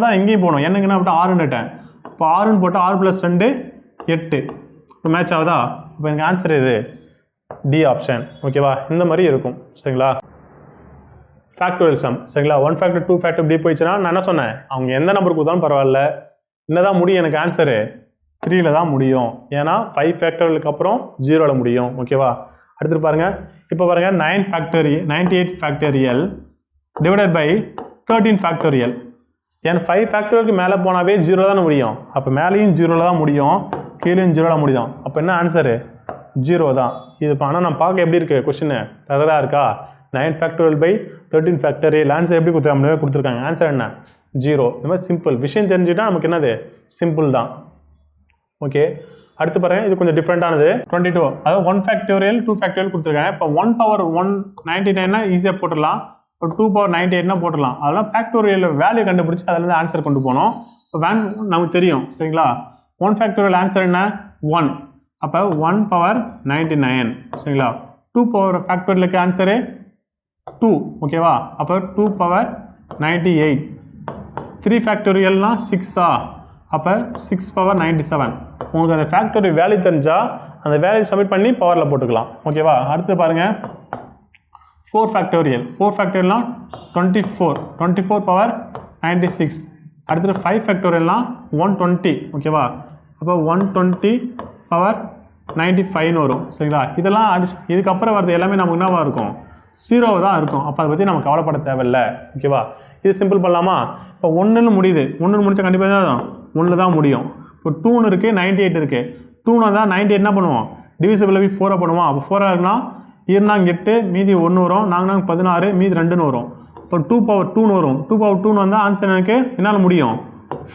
தான் எங்கேயும் போகணும். எனக்கு என்ன போட்டால் 6ன்னுட்டேன். இப்போ 6ன்னு போட்டால் 6 + 2 8. இப்போ மேட்ச் ஆகுதா? இப்போ எனக்கு ஆன்சர் இது டி ஆப்ஷன். ஓகேவா? இந்த மாதிரி இருக்கும். சரிங்களா? Factorial sum. சரிங்களா? 1 ஃபேக்டர் 2 ஃபேக்டர் இப்படி போயிடுச்சுன்னா நான் என்ன சொன்னேன், அவங்க எந்த நம்பர் கொடுத்தாலும் பரவாயில்ல, என்னதான் முடியும் எனக்கு ஆன்சரு 3ல் தான் முடியும். ஏன்னா 5 ஃபேக்டோரியலுக்கு அப்புறம் 0ல் முடியும். ஓகேவா? அடுத்து பாருங்க, இப்போ பாருங்க 98 ஃபேக்டோரியல் டிவைடட் பை 13 ஃபேக்டோரியல். ஏன்னா 5 ஃபேக்டோரியலுக்கு மேலே போனாவே 0 தானே முடியும். அப்போ மேலேயும் 0ல் தான் முடியும், கீழேயும் 0ல் முடியும். அப்போ என்ன ஆன்சரு 0 தான். இது ஆனால் நான் பார்க்க எப்படி இருக்குது கொஸ்டின் கரெக்டாக இருக்கா? 9 ஃபேக்டோரியல் பை 13 ஃபேக்டோரியல் ஆன்சர் எப்படி கொடுத்துருக்காங்க? ஆன்சர் என்ன 0. இந்த மாதிரி சிம்பிள் விஷயம் தெரிஞ்சுட்டா நமக்கு என்னது சிம்பிள் தான். ஓகே, அடுத்து பாருங்க, இது கொஞ்சம் டிஃப்ரெண்டானது. 22 அதாவது 1 ஃபேக்டோரியல் 2 ஃபேக்டோரியல் கொடுத்துருக்காங்க. இப்போ 1 பவர் 199 ஈஸியாக போட்டுடலாம். இப்போ 2 பவர் 98 போட்டுடலாம். அதெல்லாம் ஃபேக்டோரியல் வேல்யூ கண்டுபிடிச்சி அதில் ஆன்சர் கொண்டு போனோம். இப்போ நமக்கு தெரியும். சரிங்களா? 1 ஃபேக்டோரியல் ஆன்சர் என்ன 1. அப்போ 1 பவர் 99. சரிங்களா? 2 பவர் ஃபேக்டோரியலுக்கு ஆன்சரு 2. ஓகேவா? அப்போ 2 பவர் 98. 3 ஃபேக்டோரியல்னா 6 அப்போ 6 பவர் 97. உங்களுக்கு அந்த ஃபேக்டோரியல் வேல்யூ தெரிஞ்சால் அந்த வேல்யூ சப்மிட் பண்ணி பவரில் போட்டுக்கலாம். ஓகேவா? அடுத்து பாருங்கள் 4 ஃபேக்டோரியல். 4 ஃபேக்டோரியல்னா 24 பவர் 96. அடுத்து 5 ஃபேக்டோரியல்னா 120. ஓகேவா? அப்போ 120 பவர் 95ன்னு வரும். சரிங்களா? இதெல்லாம் இதுக்கப்புறம் வரது எல்லாமே நமக்கு என்னவாக இருக்கும், 0 தான் இருக்கும். அப்போ அதை பற்றி நம்ம கவலைப்பட தேவையில்லை. ஓகேவா? இது சிம்பிள் பண்ணலாமா? இப்போ 1ன்னு முடியுது. 1ன்னு முடிச்சா கண்டிப்பாக தான் 1ல் தான் முடியும். இப்போ 2ன்னு இருக்குது, 98 இருக்குது. 2ன்னு வந்தால் 98 என்ன பண்ணுவோம், டிவிசிபிள் 4 பண்ணுவோம். அப்போ 4 இருக்குன்னா இருந்தாங்க 8 மீதி 1 வரும், நாங்கள் 16 மீதி 2ன்னு வரும். இப்போ 2 பவர் 2ன்னு வரும். 2 பவர் 2ன்னு வந்தால் ஆன்சர் எனக்கு என்னால் முடியும்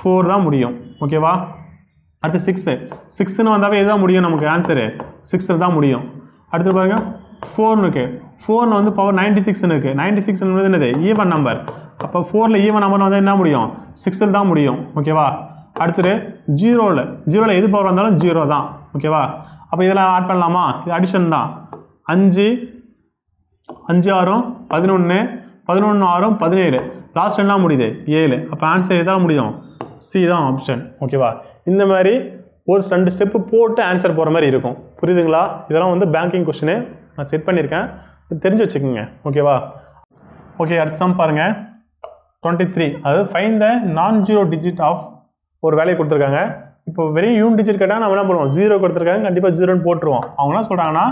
4 தான் முடியும். ஓகேவா? அடுத்து 6ன்னு வந்தாவே இதுதான் முடியும், நமக்கு ஆன்சரு 6ல் தான் முடியும். அடுத்து பாருங்க 4ன்னு இருக்குது. 4ன்னு வந்து பவர் 96ன்னு இருக்குது. 96 என்னது ஈவன் நம்பர். அப்போ 4ல் ஈவன் நம்பர் வந்து என்ன முடியும் 6ல் தான் முடியும். ஓகேவா? அடுத்தது 0ல் எது பவர் வந்தாலும் 0 தான். ஓகேவா? அப்போ இதெல்லாம் ஆட் பண்ணலாமா? இது அடிஷன் தான். 5 5 6 11 11 6 17. லாஸ்ட் என்ன முடியுது 7. அப்போ ஆன்சர் எதாவது முடியும் சி தான் ஆப்ஷன். ஓகேவா? இந்த மாதிரி ஒரு 2 ஸ்டெப்பு போட்டு ஆன்சர் போகிற மாதிரி இருக்கும். புரியுதுங்களா? இதெல்லாம் வந்து பேங்கிங் கொஸ்டின் நான் செட் பண்ணியிருக்கேன், தெரிஞ்சு வச்சுக்கோங்க. ஓகேவா? ஓகே, அடுத்த சம் பாருங்கள் 23. அதாவது ஃபைண்ட் த நான் ஜீரோ டிஜிட் ஆஃப் ஒரு வேலையை கொடுத்துருக்காங்க. இப்போ வெறும் யூனிட் டிஜிட் கேட்டால் நம்ம என்ன பண்ணுவோம், 0 கொடுத்துருக்காங்க, கண்டிப்பாக 0ன்னு போட்டுருவோம். அவங்க என்ன சொல்கிறாங்கன்னா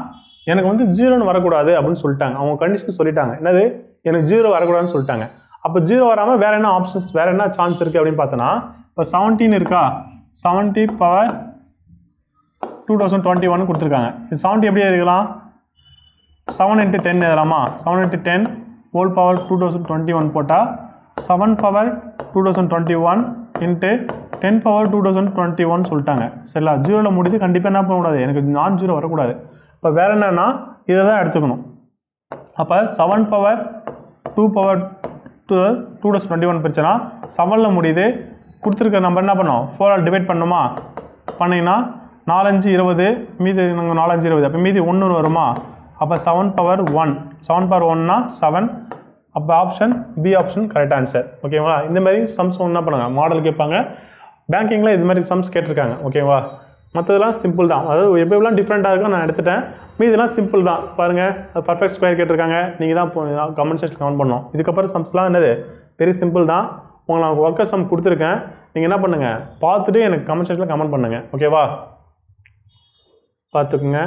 எனக்கு வந்து 0ன்னு வரக்கூடாது அப்படின்னு சொல்லிட்டாங்க. அவங்க கண்டிஷன் சொல்லிட்டாங்க, என்னது எனக்கு 0 வரக்கூடாதுன்னு சொல்லிட்டாங்க. அப்போ 0 வராமல் வேறு என்ன ஆப்ஷன்ஸ், வேறு என்ன சான்ஸ் இருக்குது அப்படின்னு பார்த்தோன்னா, இப்போ 17 இருக்கா, 70 பவர் 2021 கொடுத்துருக்காங்க. இது 70 எப்படி இருக்கலாம், 7 × 10 எழுதலாமா? 7 × 10 ஹோல் பவர் 2021 போட்டால் 7 பவர் 2021 இன்ட்டு 10 பவர் 2021 சொல்லிட்டாங்க. சரிங்களா? 0ல் முடிஞ்சு கண்டிப்பாக என்ன பண்ணக்கூடாது, எனக்கு நான் 0 வரக்கூடாது. இப்போ வேறு என்னன்னா இதை தான் எடுத்துக்கணும். அப்போ 7 பவர் 2 பவர் 2 பிரிச்சனா 7ல் முடியுது. கொடுத்துருக்க நம்பர் என்ன பண்ணோம், 4ஆல் டிவைட் பண்ணுமா, பண்ணிங்கன்னா 4 5 20, மீதி நாங்கள் 4 5 20, அப்போ மீதி 1 வருமா. அப்போ 7 பவர் 1, 7 பவர் 1னா 7. அப்போ option B option correct answer. ஓகேவா. இந்த மாதிரி சம்ஸ் என்ன பண்ணுங்க, மாடல் கேட்பாங்க, பேங்கிங்கில் இது மாதிரி சம்ஸ் கேட்டிருக்காங்க. ஓகேவா. மற்றதெல்லாம் சிம்பிள் தான், அதாவது எப்போலாம் டிஃப்ரெண்ட்டாக இருக்கும் நான் எடுத்துட்டேன், மீதெல்லாம் சிம்பிள் தான். பாருங்கள், பர்ஃபெக்ட் ஸ்கொயர் கேட்டிருக்காங்க, நீங்கள் தான் கமெண்ட் செக்ஷன் கமெண்ட் பண்ணணும். இதுக்கப்புறம் சம்ஸ்லாம் என்னது வெரி சிம்பிள் தான். உங்களை நான் ஒர்க்கர் சம் கொடுத்துருக்கேன், நீங்கள் என்ன பண்ணுங்கள், பார்த்துட்டு எனக்கு கமெண்ட் செக்ஷனில் கமெண்ட் பண்ணுங்கள். ஓகேவா. பார்த்துக்குங்க.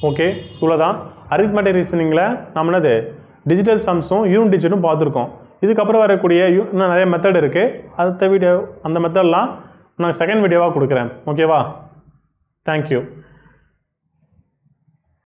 ஓகே, இவ்வளோதான். அரித்மெட்டிக் ரீசனிங்கில் நம்ம என்னது டிஜிட்டல் சம்ஸும் யூனிட் டிஜிட்டும் பார்த்துருக்கோம். இதுக்கப்புறம் வரக்கூடிய இன்னும் நிறைய மெத்தட் இருக்குது. அடுத்த வீடியோ அந்த மெத்தட்லாம் நான் செகண்ட் வீடியோவாக கொடுக்குறேன். ஓகேவா. தேங்க்யூ.